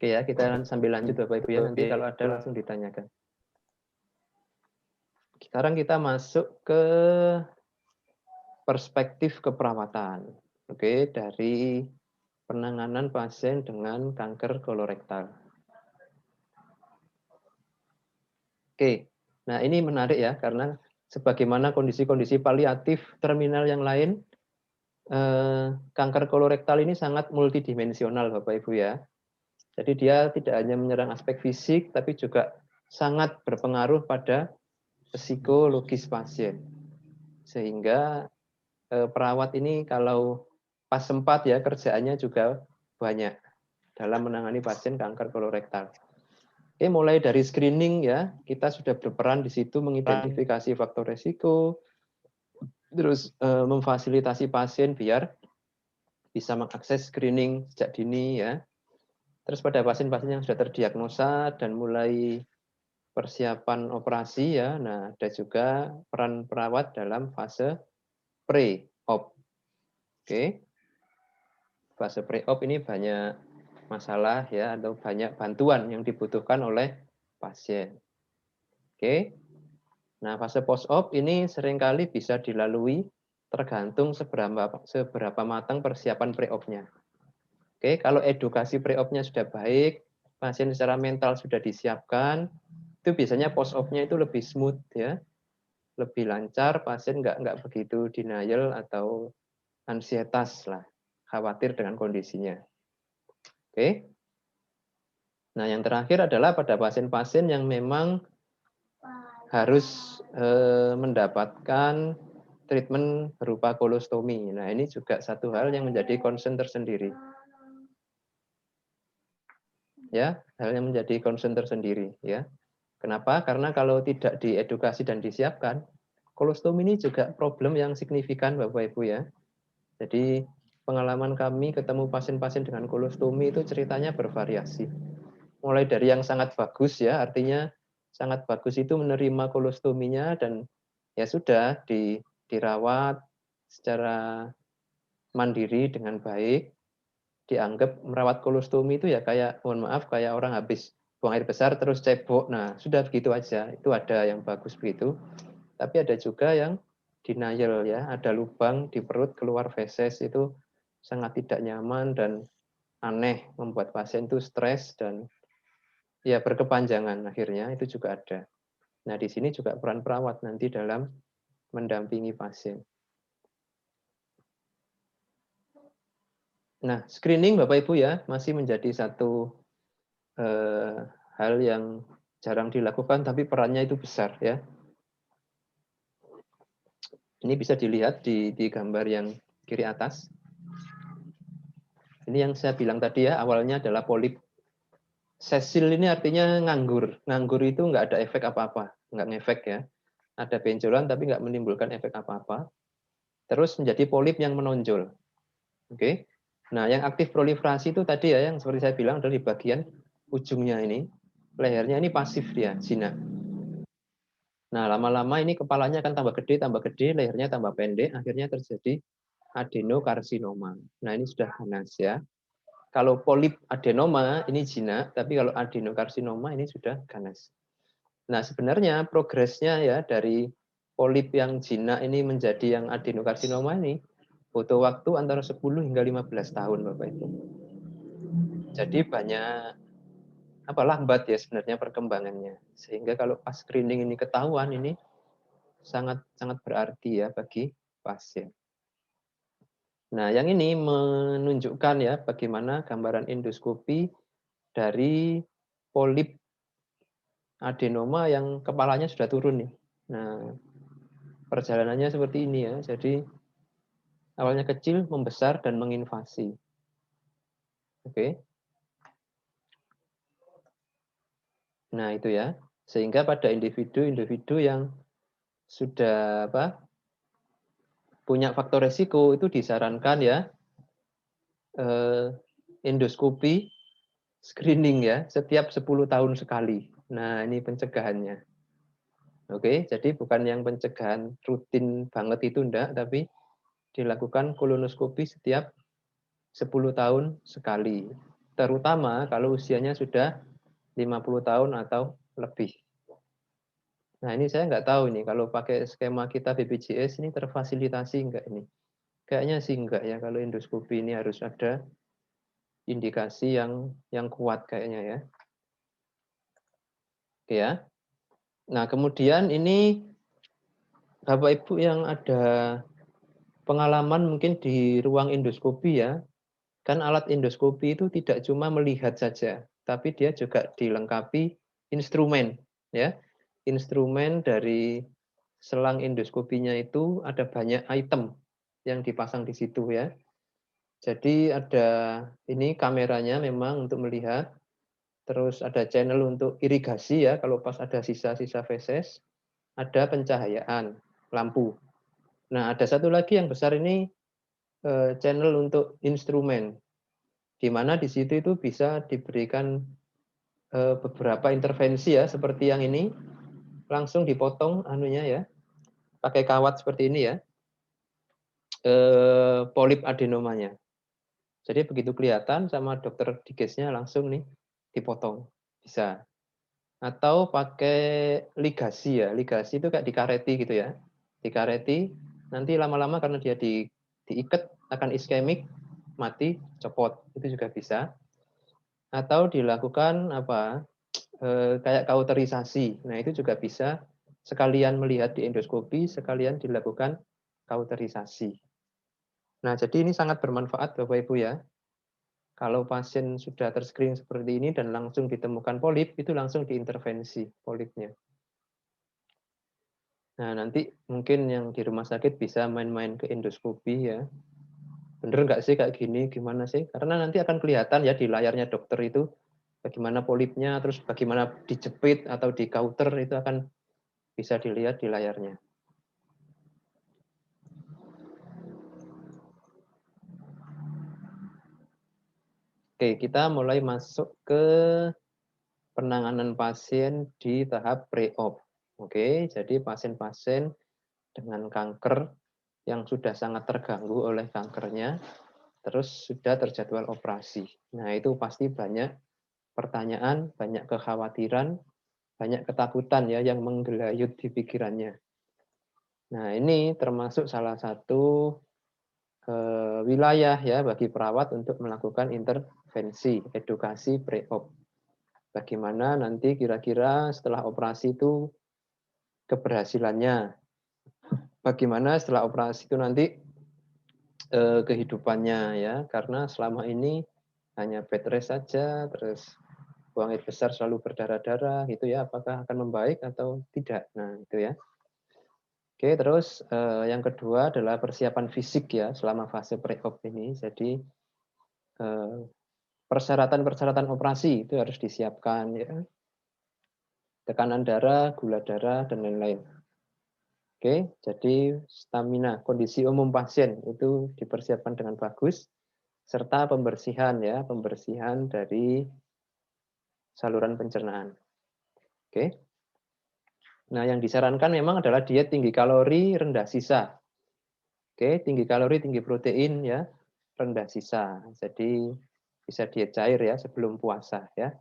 Oke ya, kita sambil lanjut Bapak Ibu ya, nanti kalau ada langsung ditanyakan. Sekarang kita masuk ke perspektif keperawatan. Oke, dari penanganan pasien dengan kanker kolorektal. Oke, nah ini menarik ya, karena sebagaimana kondisi-kondisi paliatif terminal yang lain, kanker kolorektal ini sangat multidimensional Bapak Ibu ya. Jadi dia tidak hanya menyerang aspek fisik, tapi juga sangat berpengaruh pada psikologis pasien. Sehingga perawat ini kalau pas sempat ya kerjaannya juga banyak dalam menangani pasien kanker kolorektal. Oke, mulai dari screening ya, kita sudah berperan di situ mengidentifikasi faktor resiko, terus memfasilitasi pasien biar bisa mengakses screening sejak dini ya. Terus pada pasien-pasien yang sudah terdiagnosa dan mulai persiapan operasi ya, nah ada juga peran perawat dalam fase pre-op. Oke. Fase pre-op ini banyak masalah ya atau banyak bantuan yang dibutuhkan oleh pasien. Oke. Nah, fase post-op ini seringkali bisa dilalui tergantung seberapa matang persiapan pre-op-nya. Oke, kalau edukasi pre-op-nya sudah baik, pasien secara mental sudah disiapkan, itu biasanya post-op-nya itu lebih smooth ya, lebih lancar, pasien nggak begitu denial atau ansietas lah, khawatir dengan kondisinya. Oke. Nah, yang terakhir adalah pada pasien-pasien yang memang harus mendapatkan treatment berupa kolostomi. Nah, ini juga satu hal yang menjadi concern tersendiri. Ya, hal yang menjadi concern tersendiri ya. Kenapa? Karena kalau tidak diedukasi dan disiapkan, kolostomi ini juga problem yang signifikan Bapak Ibu ya. Jadi pengalaman kami ketemu pasien-pasien dengan kolostomi itu ceritanya bervariasi. Mulai dari yang sangat bagus ya, artinya sangat bagus itu menerima kolostominya dan ya sudah dirawat secara mandiri dengan baik. Dianggap merawat kolostomi itu ya kayak, mohon maaf, kayak orang habis buang air besar terus cebok. Nah, sudah begitu aja. Itu ada yang bagus begitu. Tapi ada juga yang denial ya, ada lubang di perut keluar feses, itu sangat tidak nyaman dan aneh, membuat pasien itu stres dan ya berkepanjangan akhirnya, itu juga ada. Nah, di sini juga peran perawat nanti dalam mendampingi pasien. Nah, screening Bapak Ibu ya masih menjadi satu hal yang jarang dilakukan tapi perannya itu besar ya. Ini bisa dilihat di gambar yang kiri atas. Ini yang saya bilang tadi ya, awalnya adalah polip. Sesil ini artinya nganggur. Nganggur itu nggak ada efek apa-apa, nggak ngefek ya. Ada benjolan tapi nggak menimbulkan efek apa-apa. Terus menjadi polip yang menonjol. Oke. Nah, yang aktif proliferasi itu tadi ya, yang seperti saya bilang adalah di bagian ujungnya ini. Lehernya ini pasif dia, jinak. Nah, lama-lama ini kepalanya akan tambah gede, lehernya tambah pendek, akhirnya terjadi adenokarsinoma. Nah, ini sudah ganas ya. Kalau polip adenoma ini jinak, tapi kalau adenokarsinoma ini sudah ganas. Nah, sebenarnya progresnya ya dari polip yang jinak ini menjadi yang adenokarsinoma ini butuh waktu antara 10 hingga 15 tahun Bapak Ibu. Jadi banyak lambat ya sebenarnya perkembangannya. Sehingga kalau pas screening ini ketahuan, ini sangat berarti ya bagi pasien. Nah, yang ini menunjukkan ya bagaimana gambaran endoskopi dari polip adenoma yang kepalanya sudah turun nih. Nah, perjalanannya seperti ini ya. Jadi awalnya kecil, membesar dan menginvasi. Oke. Nah, itu ya. Sehingga pada individu-individu yang sudah punya faktor resiko itu disarankan ya endoskopi screening ya setiap 10 tahun sekali. Nah, ini pencegahannya. Oke, jadi bukan yang pencegahan rutin banget itu enggak, tapi dilakukan kolonoskopi setiap 10 tahun sekali. Terutama kalau usianya sudah 50 tahun atau lebih. Nah, ini saya nggak tahu nih, kalau pakai skema kita BPJS ini terfasilitasi enggak ini? Kayaknya sih enggak ya, kalau endoskopi ini harus ada indikasi yang kuat kayaknya ya. Oke ya. Nah, kemudian ini Bapak Ibu yang ada pengalaman mungkin di ruang endoskopi ya, kan alat endoskopi itu tidak cuma melihat saja, tapi dia juga dilengkapi instrumen ya. Instrumen dari selang endoskopinya itu ada banyak item yang dipasang di situ ya. Jadi ada ini kameranya memang untuk melihat, terus ada channel untuk irigasi ya, kalau pas ada sisa-sisa feses, ada pencahayaan, lampu. Nah, ada satu lagi yang besar ini channel untuk instrumen, di mana di situ itu bisa diberikan beberapa intervensi ya, seperti yang ini, langsung dipotong anunya ya, pakai kawat seperti ini ya, polip adenomanya. Jadi begitu kelihatan sama dokter digesnya langsung nih dipotong, bisa. Atau pakai ligasi ya, ligasi itu kayak dikareti gitu ya, dikareti, nanti lama-lama karena dia diikat akan iskemik, mati, copot, itu juga bisa. Atau dilakukan apa, kayak kauterisasi, nah itu juga bisa, sekalian melihat di endoskopi, sekalian dilakukan kauterisasi. Nah, jadi ini sangat bermanfaat Bapak Ibu ya. Kalau pasien sudah terscreening seperti ini dan langsung ditemukan polip, itu langsung diintervensi polipnya. Nah, nanti mungkin yang di rumah sakit bisa main-main ke endoskopi ya. Bener nggak sih kayak gini, gimana sih? Karena nanti akan kelihatan ya di layarnya dokter itu, bagaimana polipnya, terus bagaimana dijepit atau di kauter, itu akan bisa dilihat di layarnya. Oke, kita mulai masuk ke penanganan pasien di tahap pre-op. Oke, jadi pasien-pasien dengan kanker yang sudah sangat terganggu oleh kankernya, terus sudah terjadwal operasi. Nah, itu pasti banyak pertanyaan, banyak kekhawatiran, banyak ketakutan ya yang menggelayut di pikirannya. Nah, ini termasuk salah satu wilayah ya bagi perawat untuk melakukan intervensi, edukasi pre-op. Bagaimana nanti kira-kira setelah operasi itu keberhasilannya, bagaimana setelah operasi itu nanti kehidupannya ya, karena selama ini hanya bed rest saja, terus buang air besar selalu berdarah-darah, gitu ya, apakah akan membaik atau tidak. Nah, itu ya. Oke, terus yang kedua adalah persiapan fisik ya selama fase pre-op ini. Jadi persyaratan-persyaratan operasi itu harus disiapkan ya. Tekanan darah, gula darah, dan lain-lain. Oke, jadi stamina, kondisi umum pasien itu dipersiapkan dengan bagus, serta pembersihan ya, pembersihan dari saluran pencernaan. Oke. Nah, yang disarankan memang adalah diet tinggi kalori, rendah sisa. Oke, tinggi kalori, tinggi protein ya, rendah sisa. Jadi bisa diet cair ya sebelum puasa ya.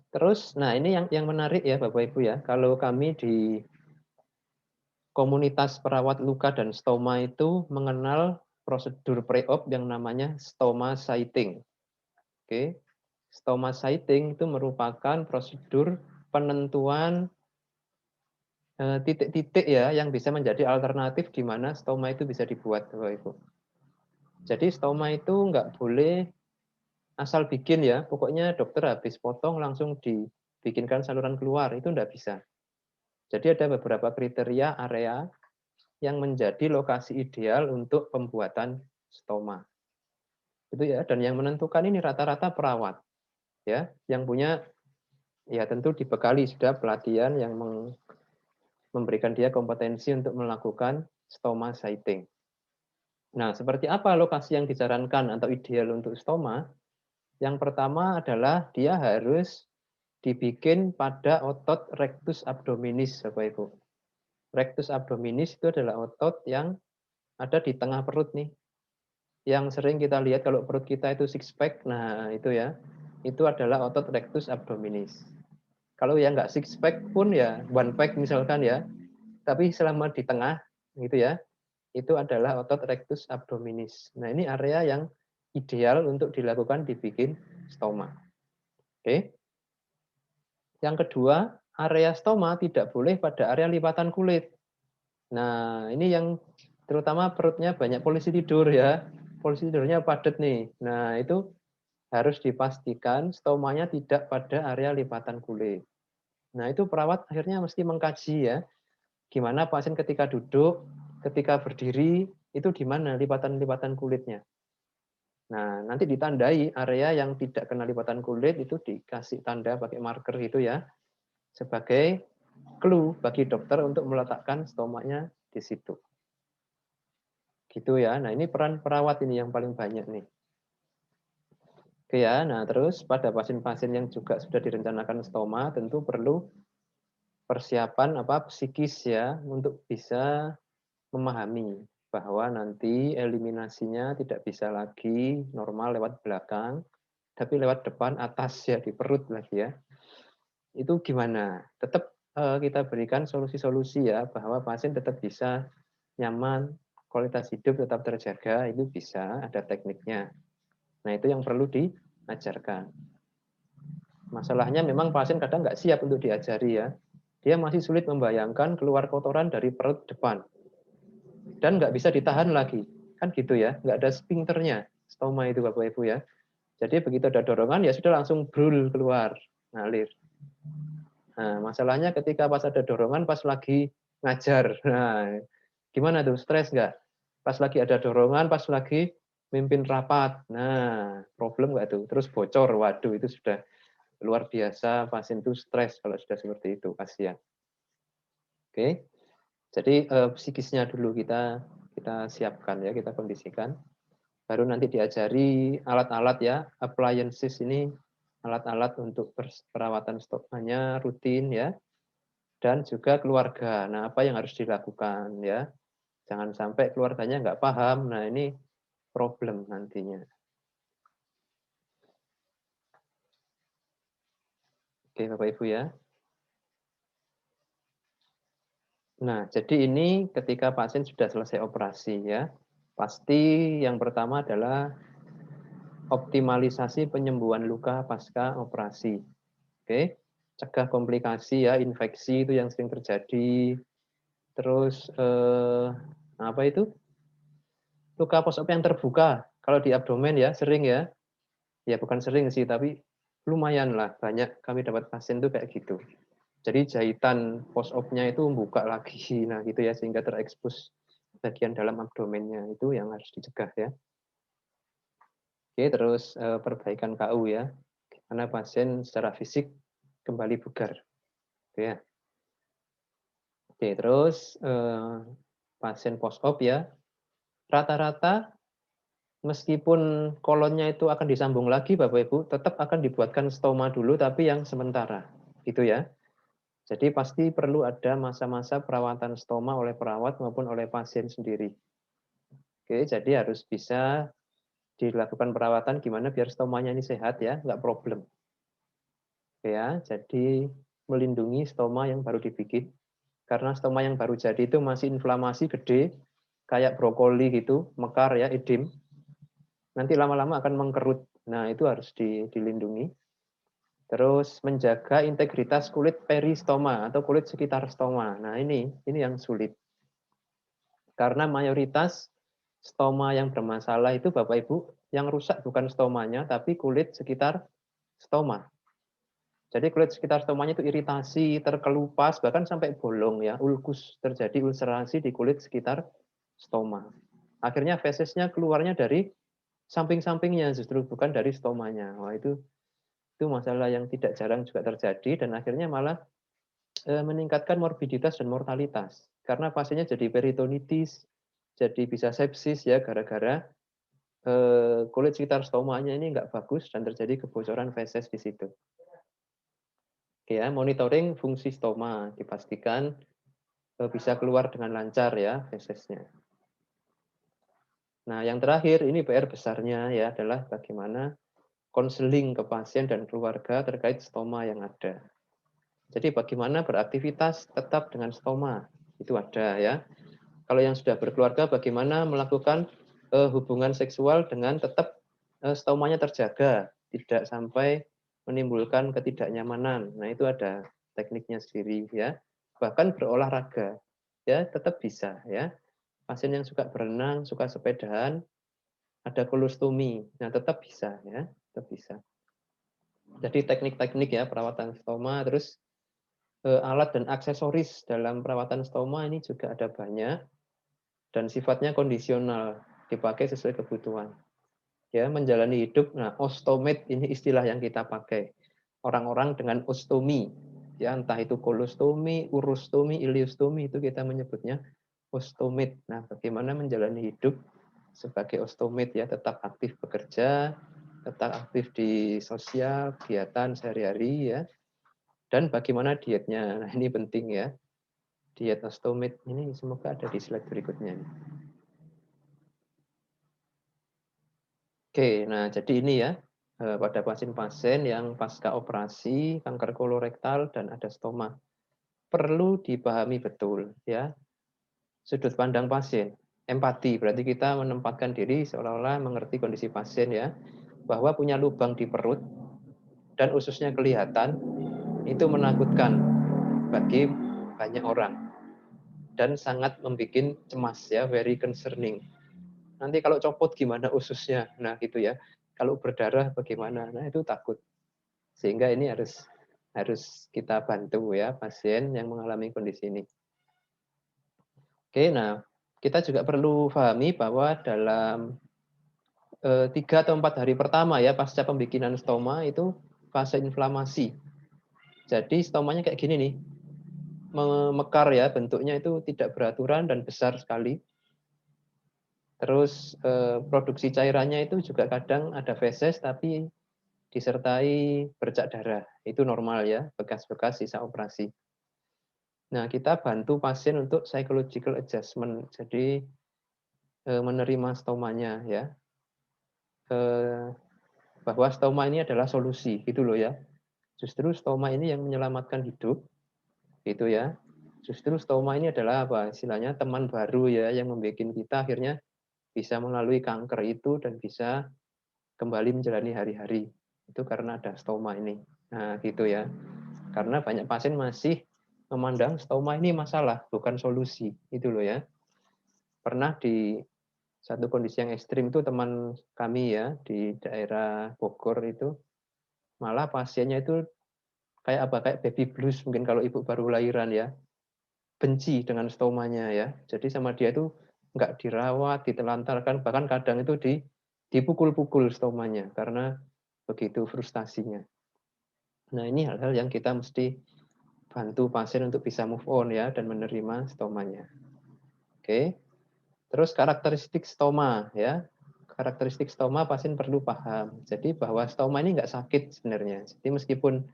Terus, nah ini yang menarik ya Bapak Ibu ya. Kalau kami di komunitas perawat luka dan stoma itu mengenal prosedur pre-op yang namanya stoma sighting. Oke, stoma sighting itu merupakan prosedur penentuan titik-titik ya yang bisa menjadi alternatif di mana stoma itu bisa dibuat, Bapak Ibu. Jadi stoma itu nggak boleh asal bikin ya, pokoknya dokter habis potong langsung dibikinkan saluran keluar, itu nggak bisa. Jadi ada beberapa kriteria area yang menjadi lokasi ideal untuk pembuatan stoma. Itu ya, dan yang menentukan ini rata-rata perawat ya, yang punya ya tentu dibekali sudah pelatihan yang memberikan dia kompetensi untuk melakukan stoma sighting. Nah, seperti apa lokasi yang disarankan atau ideal untuk stoma? Yang pertama adalah dia harus dibikin pada otot rectus abdominis, Bapak Ibu. Rectus abdominis itu adalah otot yang ada di tengah perut nih. Yang sering kita lihat kalau perut kita itu six pack, nah itu ya, itu adalah otot rectus abdominis. Kalau yang nggak six pack pun ya one pack misalkan ya, tapi selama di tengah gitu ya, itu adalah otot rectus abdominis. Nah ini area yang ideal untuk dilakukan dibikin stoma. Oke. Yang kedua, area stoma tidak boleh pada area lipatan kulit. Nah ini yang terutama perutnya banyak polisi tidur ya. Polisi tidurnya padat nih. Nah, itu harus dipastikan stomanya tidak pada area lipatan kulit. Nah, itu perawat akhirnya mesti mengkaji ya. Gimana pasien ketika duduk, ketika berdiri, itu di mana lipatan-lipatan kulitnya. Nah, nanti ditandai area yang tidak kena lipatan kulit itu dikasih tanda pakai marker gitu ya. Sebagai clue bagi dokter untuk meletakkan stomanya di situ. Gitu ya. Nah, ini peran perawat ini yang paling banyak nih. Oke ya, nah terus pada pasien-pasien yang juga sudah direncanakan stoma tentu perlu persiapan psikis ya untuk bisa memahami bahwa nanti eliminasinya tidak bisa lagi normal lewat belakang, tapi lewat depan atas ya di perut lagi ya. Itu gimana? Tetap kita berikan solusi-solusi ya bahwa pasien tetap bisa nyaman, kualitas hidup tetap terjaga, itu bisa, ada tekniknya. Nah, itu yang perlu diajarkan. Masalahnya memang pasien kadang nggak siap untuk diajari ya. Dia masih sulit membayangkan keluar kotoran dari perut depan. Dan nggak bisa ditahan lagi. Kan gitu ya, nggak ada sphincternya. Stoma itu Bapak Ibu ya. Jadi begitu ada dorongan ya sudah langsung brul keluar, ngalir. Nah, masalahnya ketika pas ada dorongan pas lagi ngajar. Nah, gimana tuh? Stres nggak? Pas lagi ada dorongan, pas lagi mimpin rapat. Nah, problem nggak tuh? Terus bocor, waduh itu sudah luar biasa, pasien itu stres kalau sudah seperti itu, kasihan. Oke, jadi psikisnya dulu kita siapkan ya, kita kondisikan. Baru nanti diajari alat-alat ya, appliances ini alat-alat untuk perawatan stomanya rutin ya, dan juga keluarga. Nah, apa yang harus dilakukan ya? Jangan sampai keluarganya nggak paham. Nah, ini problem nantinya. Oke, Bapak Ibu ya. Nah, jadi ini ketika pasien sudah selesai operasi ya, pasti yang pertama adalah optimalisasi penyembuhan luka pasca operasi. Oke, cegah komplikasi ya, infeksi itu yang sering terjadi. Terus apa itu? Luka post-op yang terbuka. Kalau di abdomen ya, sering ya. Ya bukan sering sih, tapi lumayan lah. Banyak kami dapat pasien tuh kayak gitu. Jadi jahitan post-op-nya itu buka lagi, nah gitu ya, sehingga terekspos bagian dalam abdomennya, itu yang harus dicegah ya. Oke, terus perbaikan KU ya, karena pasien secara fisik kembali bugar. Oke, ya. Oke, terus pasien post-op ya, rata-rata meskipun kolonnya itu akan disambung lagi Bapak Ibu, tetap akan dibuatkan stoma dulu, tapi yang sementara, gitu ya. Jadi pasti perlu ada masa-masa perawatan stoma oleh perawat maupun oleh pasien sendiri. Oke, jadi harus bisa dilakukan perawatan gimana biar stomanya ini sehat ya, nggak problem. Oke ya, jadi melindungi stoma yang baru dibikin. Karena stoma yang baru jadi itu masih inflamasi gede, kayak brokoli gitu, mekar ya, edem. Nanti lama-lama akan mengkerut. Nah, itu harus dilindungi. Terus menjaga integritas kulit peristoma atau kulit sekitar stoma. Nah, ini yang sulit. Karena mayoritas stoma yang bermasalah itu Bapak Ibu, yang rusak bukan stomanya, tapi kulit sekitar stoma. Jadi kulit sekitar stomanya itu iritasi, terkelupas, bahkan sampai bolong ya, ulkus, terjadi ulcerasi di kulit sekitar stoma. Akhirnya fesesnya keluarnya dari samping-sampingnya justru bukan dari stomanya. Wah, itu masalah yang tidak jarang juga terjadi dan akhirnya malah meningkatkan morbiditas dan mortalitas. Karena pasiennya jadi peritonitis, jadi bisa sepsis ya gara-gara kulit sekitar stomanya ini nggak bagus dan terjadi kebocoran feses di situ. Oke ya, monitoring fungsi stoma, dipastikan bisa keluar dengan lancar ya fesesnya. Nah, yang terakhir ini PR besarnya ya adalah bagaimana konseling ke pasien dan keluarga terkait stoma yang ada. Jadi bagaimana beraktivitas tetap dengan stoma, itu ada ya. Kalau yang sudah berkeluarga bagaimana melakukan hubungan seksual dengan tetap stomanya terjaga, tidak sampai menimbulkan ketidaknyamanan. Nah, itu ada tekniknya sendiri ya. Bahkan berolahraga ya tetap bisa ya. Pasien yang suka berenang, suka sepedahan, ada kolostomi. Nah, tetap bisa ya, tetap bisa. Jadi teknik-teknik ya perawatan stoma, terus alat dan aksesoris dalam perawatan stoma ini juga ada banyak dan sifatnya kondisional, dipakai sesuai kebutuhan. Ya, menjalani hidup. Nah, ostomed ini istilah yang kita pakai. Orang-orang dengan ostomi, ya entah itu kolostomi, urostomi, iliostomi itu kita menyebutnya ostomed. Nah, bagaimana menjalani hidup sebagai ostomed ya, tetap aktif bekerja, tetap aktif di sosial, kegiatan sehari-hari ya. Dan bagaimana dietnya. Nah, ini penting ya. Diet ostomed ini semoga ada di slide berikutnya. Oke, nah jadi ini ya, pada pasien-pasien yang pasca operasi kanker kolorektal dan ada stoma. Perlu dipahami betul ya, sudut pandang pasien. Empati, berarti kita menempatkan diri seolah-olah mengerti kondisi pasien ya, bahwa punya lubang di perut dan ususnya kelihatan, itu menakutkan bagi banyak orang. Dan sangat membuat cemas ya, very concerning. Nanti kalau copot gimana ususnya? Nah, gitu ya. Kalau berdarah bagaimana? Nah, itu takut. Sehingga ini harus kita bantu ya pasien yang mengalami kondisi ini. Oke, nah kita juga perlu pahami bahwa dalam 3 atau 4 hari pertama ya pasca pembikinan stoma itu fase inflamasi. Jadi stomanya kayak gini nih, memekar ya bentuknya itu tidak beraturan dan besar sekali. Terus produksi cairannya itu juga kadang ada feses tapi disertai bercak darah. Itu normal ya, bekas-bekas sisa operasi. Nah, kita bantu pasien untuk psychological adjustment. Jadi menerima stomanya ya. Bahwa stoma ini adalah solusi gitu loh ya. Justru stoma ini yang menyelamatkan hidup gitu ya. Justru stoma ini adalah apa? Istilahnya teman baru ya yang membuat kita akhirnya bisa melalui kanker itu dan bisa kembali menjalani hari-hari. Itu karena ada stoma ini. Nah, gitu ya. Karena banyak pasien masih memandang stoma ini masalah, bukan solusi. Itu loh ya. Pernah di satu kondisi yang ekstrim itu teman kami ya, di daerah Bogor itu, malah pasiennya itu kayak apa? Kayak baby blues mungkin kalau ibu baru lahiran ya. Benci dengan stomanya ya. Jadi sama dia itu nggak dirawat, ditelantarkan, bahkan kadang itu dipukul-pukul stomanya karena begitu frustasinya. Nah, ini hal-hal yang kita mesti bantu pasien untuk bisa move on ya dan menerima stomanya. Oke. Terus karakteristik stoma ya. Karakteristik stoma pasien perlu paham. Jadi bahwa stoma ini nggak sakit sebenarnya. Jadi meskipun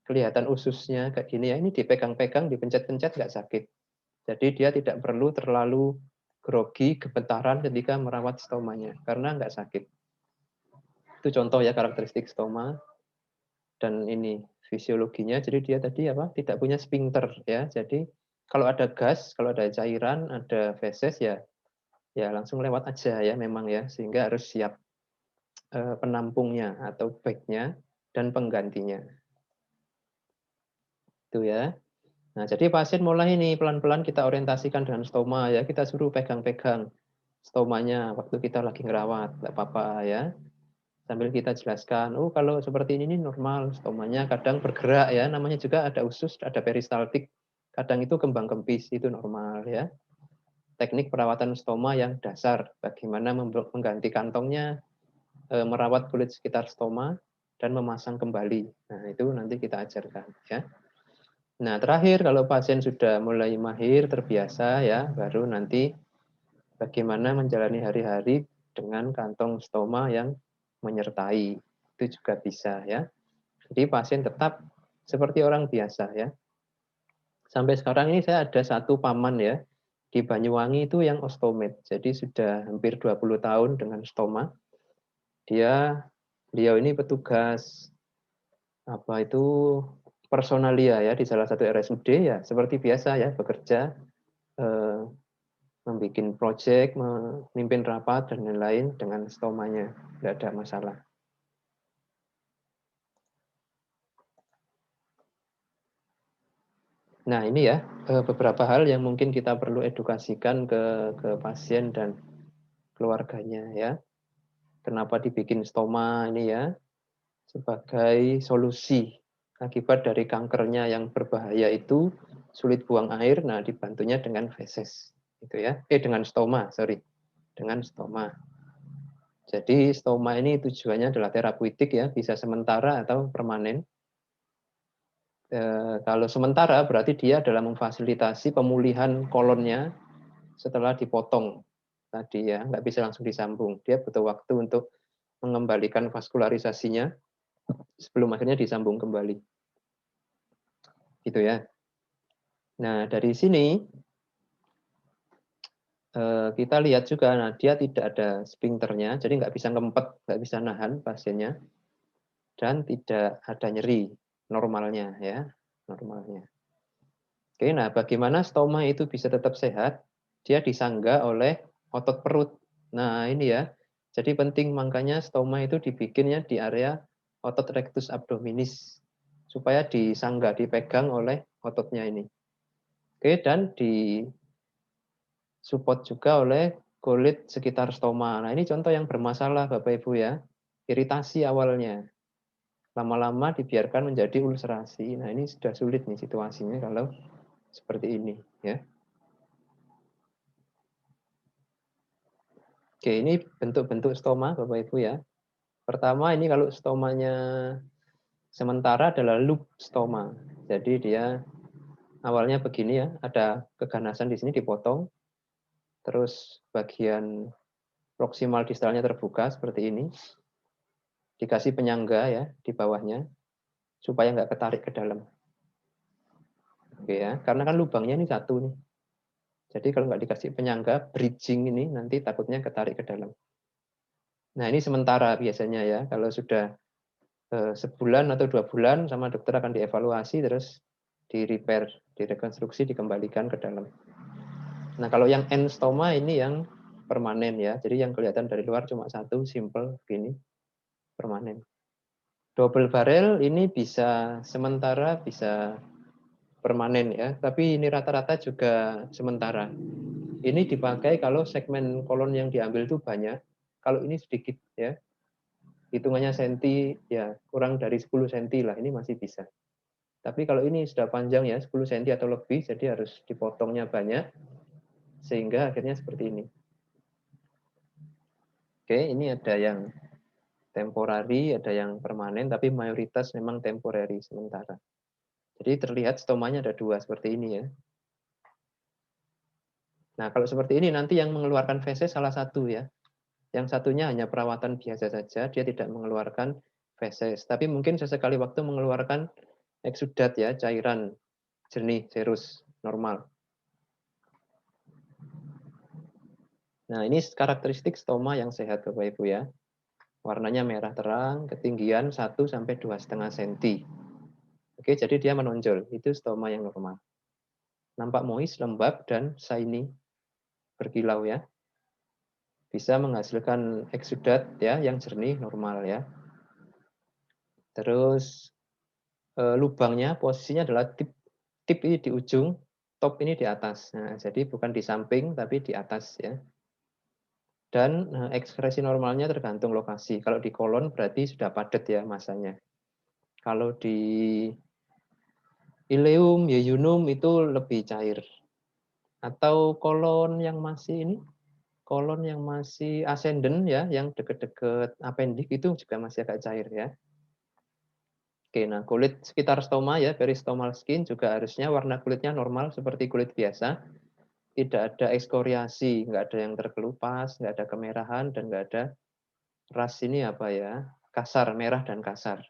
kelihatan ususnya kayak gini ya, ini dipegang-pegang, dipencet-pencet nggak sakit. Jadi dia tidak perlu terlalu grogi, gemetaran ketika merawat stomanya karena nggak sakit. Itu contoh ya karakteristik stoma. Dan ini fisiologinya, jadi dia tadi apa? Tidak punya sphincter ya. Jadi kalau ada gas, kalau ada cairan, ada feses ya langsung lewat aja ya memang ya, sehingga harus siap penampungnya atau bagnya dan penggantinya. Itu ya. Nah, jadi pasien mulai ini pelan-pelan kita orientasikan dengan stoma ya, kita suruh pegang-pegang stomanya waktu kita lagi ngerawat, enggak apa-apa ya. Sambil kita jelaskan, oh kalau seperti ini normal, stomanya kadang bergerak ya, namanya juga ada usus, ada peristaltik, kadang itu kembang kempis, itu normal ya. Teknik perawatan stoma yang dasar, bagaimana mengganti kantongnya, merawat kulit sekitar stoma, dan memasang kembali. Nah, itu nanti kita ajarkan ya. Nah, terakhir kalau pasien sudah mulai mahir, terbiasa ya, baru nanti bagaimana menjalani hari-hari dengan kantong stoma yang menyertai. Itu juga bisa ya. Jadi pasien tetap seperti orang biasa ya. Sampai sekarang ini saya ada satu paman ya di Banyuwangi itu yang ostomed. Jadi sudah hampir 20 tahun dengan stoma. Beliau ini petugas apa itu personalia ya di salah satu RSUD ya seperti biasa ya bekerja membuat proyek, memimpin rapat dan lain-lain dengan stomanya, tidak ada masalah. Nah ini ya beberapa hal yang mungkin kita perlu edukasikan ke pasien dan keluarganya ya. Kenapa dibikin stoma ini ya sebagai solusi akibat dari kankernya yang berbahaya itu sulit buang air. Nah dibantunya dengan feses itu ya. Dengan stoma, dengan stoma. Jadi stoma ini tujuannya adalah terapeutik ya, bisa sementara atau permanen. Kalau sementara berarti dia adalah memfasilitasi pemulihan kolonnya setelah dipotong tadi ya, nggak bisa langsung disambung. Dia butuh waktu untuk mengembalikan vaskularisasinya sebelum akhirnya disambung kembali. Gitu ya. Nah dari sini kita lihat juga, nah dia tidak ada sphincternya, jadi nggak bisa ngempet, nggak bisa nahan pasiennya, dan tidak ada nyeri normalnya ya, normalnya. Oke, nah bagaimana stoma itu bisa tetap sehat? Dia disangga oleh otot perut. Nah ini ya, jadi penting makanya stoma itu dibikinnya di area otot rectus abdominis supaya disangga, dipegang oleh ototnya ini. Oke, dan disupport juga oleh kulit sekitar stoma. Nah ini contoh yang bermasalah Bapak Ibu ya, iritasi awalnya. Lama-lama dibiarkan menjadi ulcerasi. Nah ini sudah sulit nih situasinya kalau seperti ini ya. Oke, ini bentuk-bentuk stoma Bapak Ibu ya. Pertama ini kalau stomanya sementara adalah loop stoma. Jadi dia awalnya begini ya, ada keganasan di sini dipotong. Terus bagian proksimal distalnya terbuka seperti ini. Dikasih penyangga ya di bawahnya supaya nggak ketarik ke dalam. Oke ya, karena kan lubangnya ini satu nih. Jadi kalau nggak dikasih penyangga, bridging ini nanti takutnya ketarik ke dalam. Nah ini sementara biasanya ya, kalau sudah sebulan atau 2 bulan sama dokter akan dievaluasi terus di repair, direkonstruksi, dikembalikan ke dalam. Nah kalau yang end stoma ini yang permanen ya, jadi yang kelihatan dari luar cuma satu, simple begini, permanen. Double barrel ini bisa sementara, bisa permanen ya, tapi ini rata-rata juga sementara. Ini dipakai kalau segmen kolon yang diambil itu banyak, kalau ini sedikit ya, hitungannya senti ya kurang dari 10 senti lah, ini masih bisa. Tapi kalau ini sudah panjang ya 10 senti atau lebih, jadi harus dipotongnya banyak, sehingga akhirnya seperti ini. Oke, ini ada yang temporari, ada yang permanen, tapi mayoritas memang temporary, sementara. Jadi terlihat stomanya ada 2 seperti ini ya. Nah, kalau seperti ini nanti yang mengeluarkan feses salah satu ya. Yang satunya hanya perawatan biasa saja, dia tidak mengeluarkan feses. Tapi mungkin sesekali waktu mengeluarkan eksudat ya, cairan jernih, serus, normal. Nah, ini karakteristik stoma yang sehat Bapak Ibu ya. Warnanya merah terang, ketinggian 1-2,5 cm. Oke, jadi dia menonjol. Itu stoma yang normal. Nampak moist, lembab, dan shiny, berkilau ya. Bisa menghasilkan eksudat ya yang jernih, normal ya. Terus lubangnya posisinya adalah tip ini di ujung, top ini di atas. Nah, jadi bukan di samping tapi di atas ya. Dan ekspresi normalnya tergantung lokasi. Kalau di kolon berarti sudah padat ya masanya. Kalau di ileum, yeyunum itu lebih cair. Atau kolon yang masih ascendant ya, yang dekat-dekat appendix itu juga masih agak cair ya. Oke, nah kulit sekitar stoma ya, peristomal skin juga harusnya warna kulitnya normal seperti kulit biasa. Tidak ada ekskoriasi, nggak ada yang terkelupas, nggak ada kemerahan, dan nggak ada ras ini apa ya, kasar, merah dan kasar.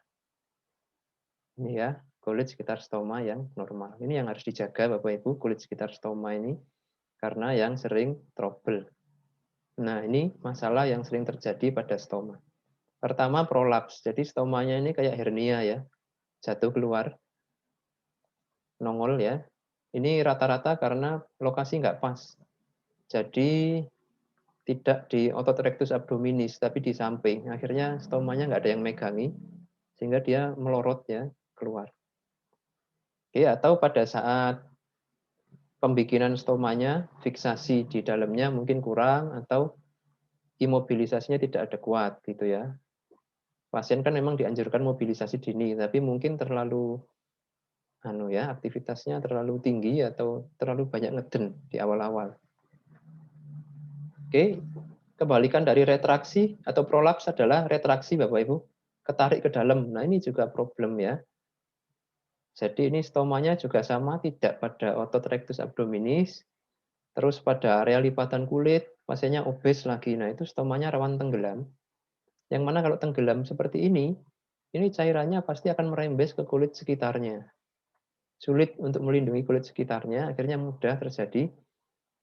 Ini ya, kulit sekitar stoma yang normal. Ini yang harus dijaga Bapak Ibu, kulit sekitar stoma ini, karena yang sering trouble. Nah, ini masalah yang sering terjadi pada stoma. Pertama, prolaps. Jadi stomanya ini kayak hernia ya, jatuh keluar, nongol ya. Ini rata-rata karena lokasi nggak pas. Jadi tidak di otot rectus abdominis, tapi di samping. Akhirnya stomanya nggak ada yang megangi, sehingga dia melorot ya, keluar. Oke, atau pada saat pembikinan stomanya, fiksasi di dalamnya mungkin kurang, atau imobilisasinya tidak adekuat gitu ya. Pasien kan memang dianjurkan mobilisasi dini, tapi mungkin terlalu aktivitasnya terlalu tinggi atau terlalu banyak ngeden di awal-awal. Oke, kebalikan dari retraksi atau prolaps adalah retraksi Bapak Ibu, ketarik ke dalam. Nah, ini juga problem ya. Jadi ini stomanya juga sama, tidak pada otot rectus abdominis, terus pada area lipatan kulit, pasiennya obes lagi. Nah, itu stomanya rawan tenggelam. Yang mana kalau tenggelam seperti ini cairannya pasti akan merembes ke kulit sekitarnya. Sulit untuk melindungi kulit sekitarnya, akhirnya mudah terjadi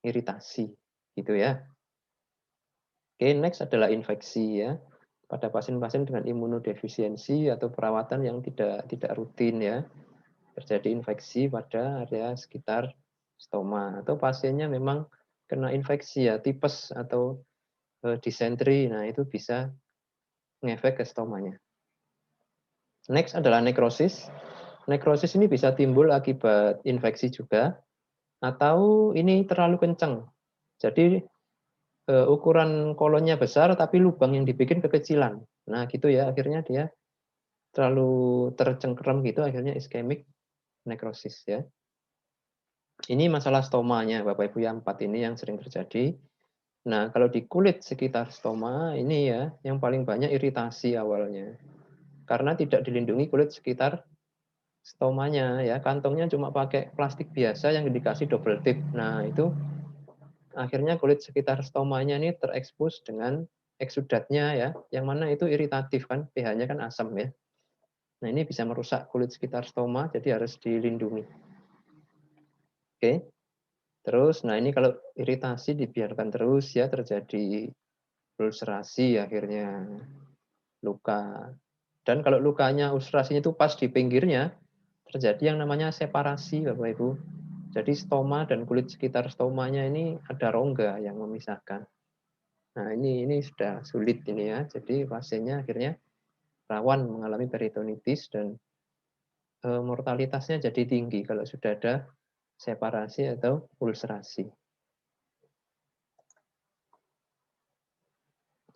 iritasi. Gitu ya. Oke, next adalah infeksi ya. Pada pasien-pasien dengan imunodefisiensi atau perawatan yang tidak rutin ya. Terjadi infeksi pada area sekitar stoma, atau pasiennya memang kena infeksi ya, tipes atau disentri. Nah, itu bisa ngefek ke stomanya. Next adalah nekrosis. Nekrosis ini bisa timbul akibat infeksi juga, atau ini terlalu kencang. Jadi ukuran kolonnya besar, tapi lubang yang dibikin kekecilan. Nah, gitu ya, akhirnya dia terlalu tercengkeram gitu, akhirnya iskemik nekrosis ya. Ini masalah stomanya Bapak Ibu yang 4 ini yang sering terjadi. Nah, kalau di kulit sekitar stoma ini ya yang paling banyak iritasi awalnya. Karena tidak dilindungi kulit sekitar stomanya ya, kantongnya cuma pakai plastik biasa yang dikasih double tip. Nah, itu akhirnya kulit sekitar stomanya ini terekspos dengan eksudatnya ya, yang mana itu iritatif kan, pH-nya kan asam ya. Nah, ini bisa merusak kulit sekitar stoma, jadi harus dilindungi. Oke. Terus, nah ini kalau iritasi dibiarkan terus ya, terjadi ulcerasi, akhirnya luka. Dan kalau lukanya, ulcerasinya itu pas di pinggirnya, terjadi yang namanya separasi Bapak Ibu. Jadi stoma dan kulit sekitar stomanya ini ada rongga yang memisahkan. Nah ini sudah sulit ini ya, jadi pasiennya akhirnya rawan mengalami peritonitis dan mortalitasnya jadi tinggi kalau sudah ada separasi atau ulcerasi.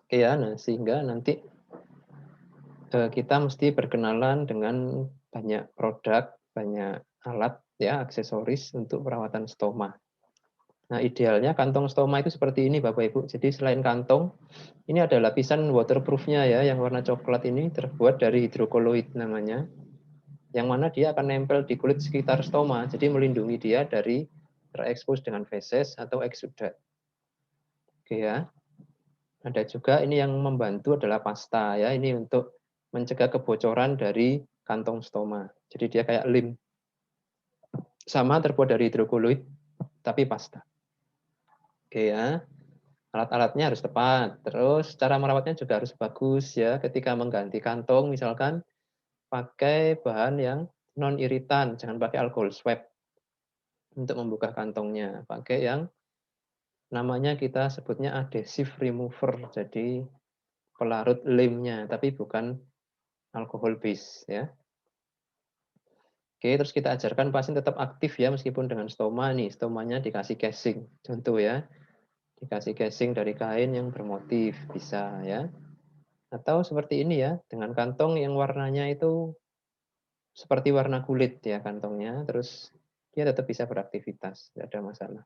Oke ya, nah sehingga nanti kita mesti berkenalan dengan banyak produk, banyak alat ya, aksesoris untuk perawatan stoma. Nah, idealnya kantong stoma itu seperti ini Bapak Ibu. Jadi selain kantong, ini ada lapisan waterproof-nya ya, yang warna coklat ini terbuat dari hidrokoloid namanya. Yang mana dia akan nempel di kulit sekitar stoma, jadi melindungi dia dari terekspos dengan feses atau eksudat. Oke ya. Ada juga ini yang membantu adalah pasta ya, ini untuk mencegah kebocoran dari kantong stoma. Jadi dia kayak lem. Sama terbuat dari hidrokoloid, tapi pasta. Oke ya, alat-alatnya harus tepat. Terus cara merawatnya juga harus bagus ya. Ketika mengganti kantong misalkan pakai bahan yang non iritan, jangan pakai alkohol swab untuk membuka kantongnya. Pakai yang namanya kita sebutnya adhesive remover. Jadi pelarut lemnya, tapi bukan alkohol base ya. Oke, terus kita ajarkan pasien tetap aktif ya meskipun dengan stoma nih, stomanya dikasih casing. Contoh ya, dikasih casing dari kain yang bermotif bisa ya. Atau seperti ini ya, dengan kantong yang warnanya itu seperti warna kulit ya kantongnya, terus dia tetap bisa beraktivitas, tidak ada masalah.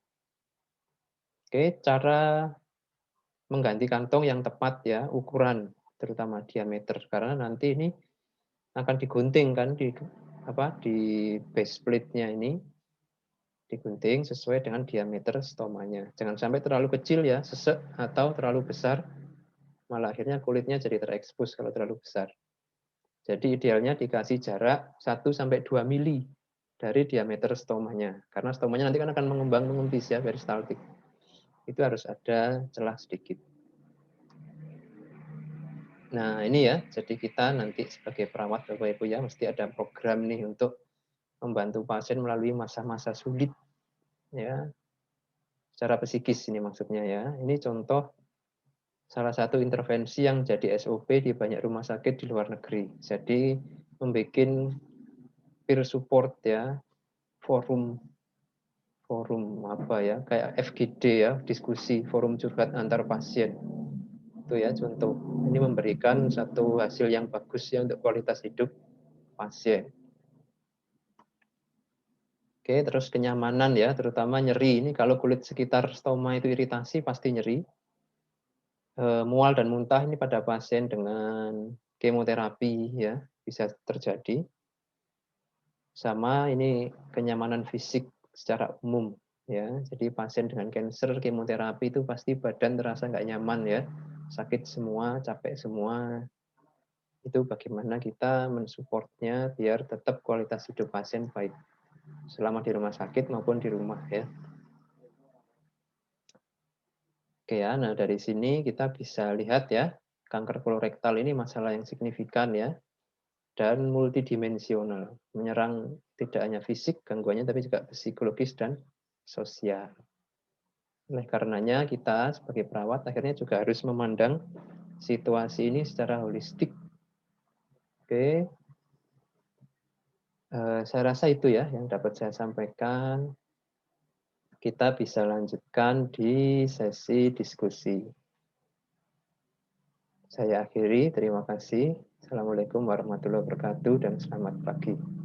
Oke, cara mengganti kantong yang tepat ya, ukuran terutama diameter, karena nanti ini akan digunting kan di base plate-nya ini, digunting sesuai dengan diameter stomanya. Jangan sampai terlalu kecil ya, sesek, atau terlalu besar, malah akhirnya kulitnya jadi terekspos kalau terlalu besar. Jadi idealnya dikasih jarak 1-2 mili dari diameter stomanya. Karena stomanya nanti kan akan mengembang mengempis ya, peristaltik. Itu harus ada celah sedikit. Nah ini ya, jadi kita nanti sebagai perawat Bapak Ibu ya, mesti ada program nih untuk membantu pasien melalui masa-masa sulit. Ya, secara psikis ini maksudnya ya. Ini contoh salah satu intervensi yang jadi SOP di banyak rumah sakit di luar negeri. Jadi membuat peer support ya, forum apa ya, kayak FGD ya, diskusi forum curhat antar pasien. Itu ya contoh. Ini memberikan satu hasil yang bagus ya untuk kualitas hidup pasien. Oke, terus kenyamanan ya, terutama nyeri. Ini kalau kulit sekitar stoma itu iritasi pasti nyeri. Mual dan muntah ini pada pasien dengan kemoterapi ya bisa terjadi. Sama ini kenyamanan fisik secara umum ya. Jadi pasien dengan kanker kemoterapi itu pasti badan terasa nggak nyaman ya, sakit semua, capek semua. Itu bagaimana kita mensupportnya biar tetap kualitas hidup pasien baik selama di rumah sakit maupun di rumah ya. Oke ya, nah dari sini kita bisa lihat ya, kanker kolorektal ini masalah yang signifikan ya, dan multidimensional, menyerang tidak hanya fisik gangguannya, tapi juga psikologis dan sosial. Oleh karenanya kita sebagai perawat akhirnya juga harus memandang situasi ini secara holistik. Oke, saya rasa itu ya yang dapat saya sampaikan. Kita bisa lanjutkan di sesi diskusi. Saya akhiri, terima kasih. Assalamualaikum warahmatullahi wabarakatuh dan selamat pagi.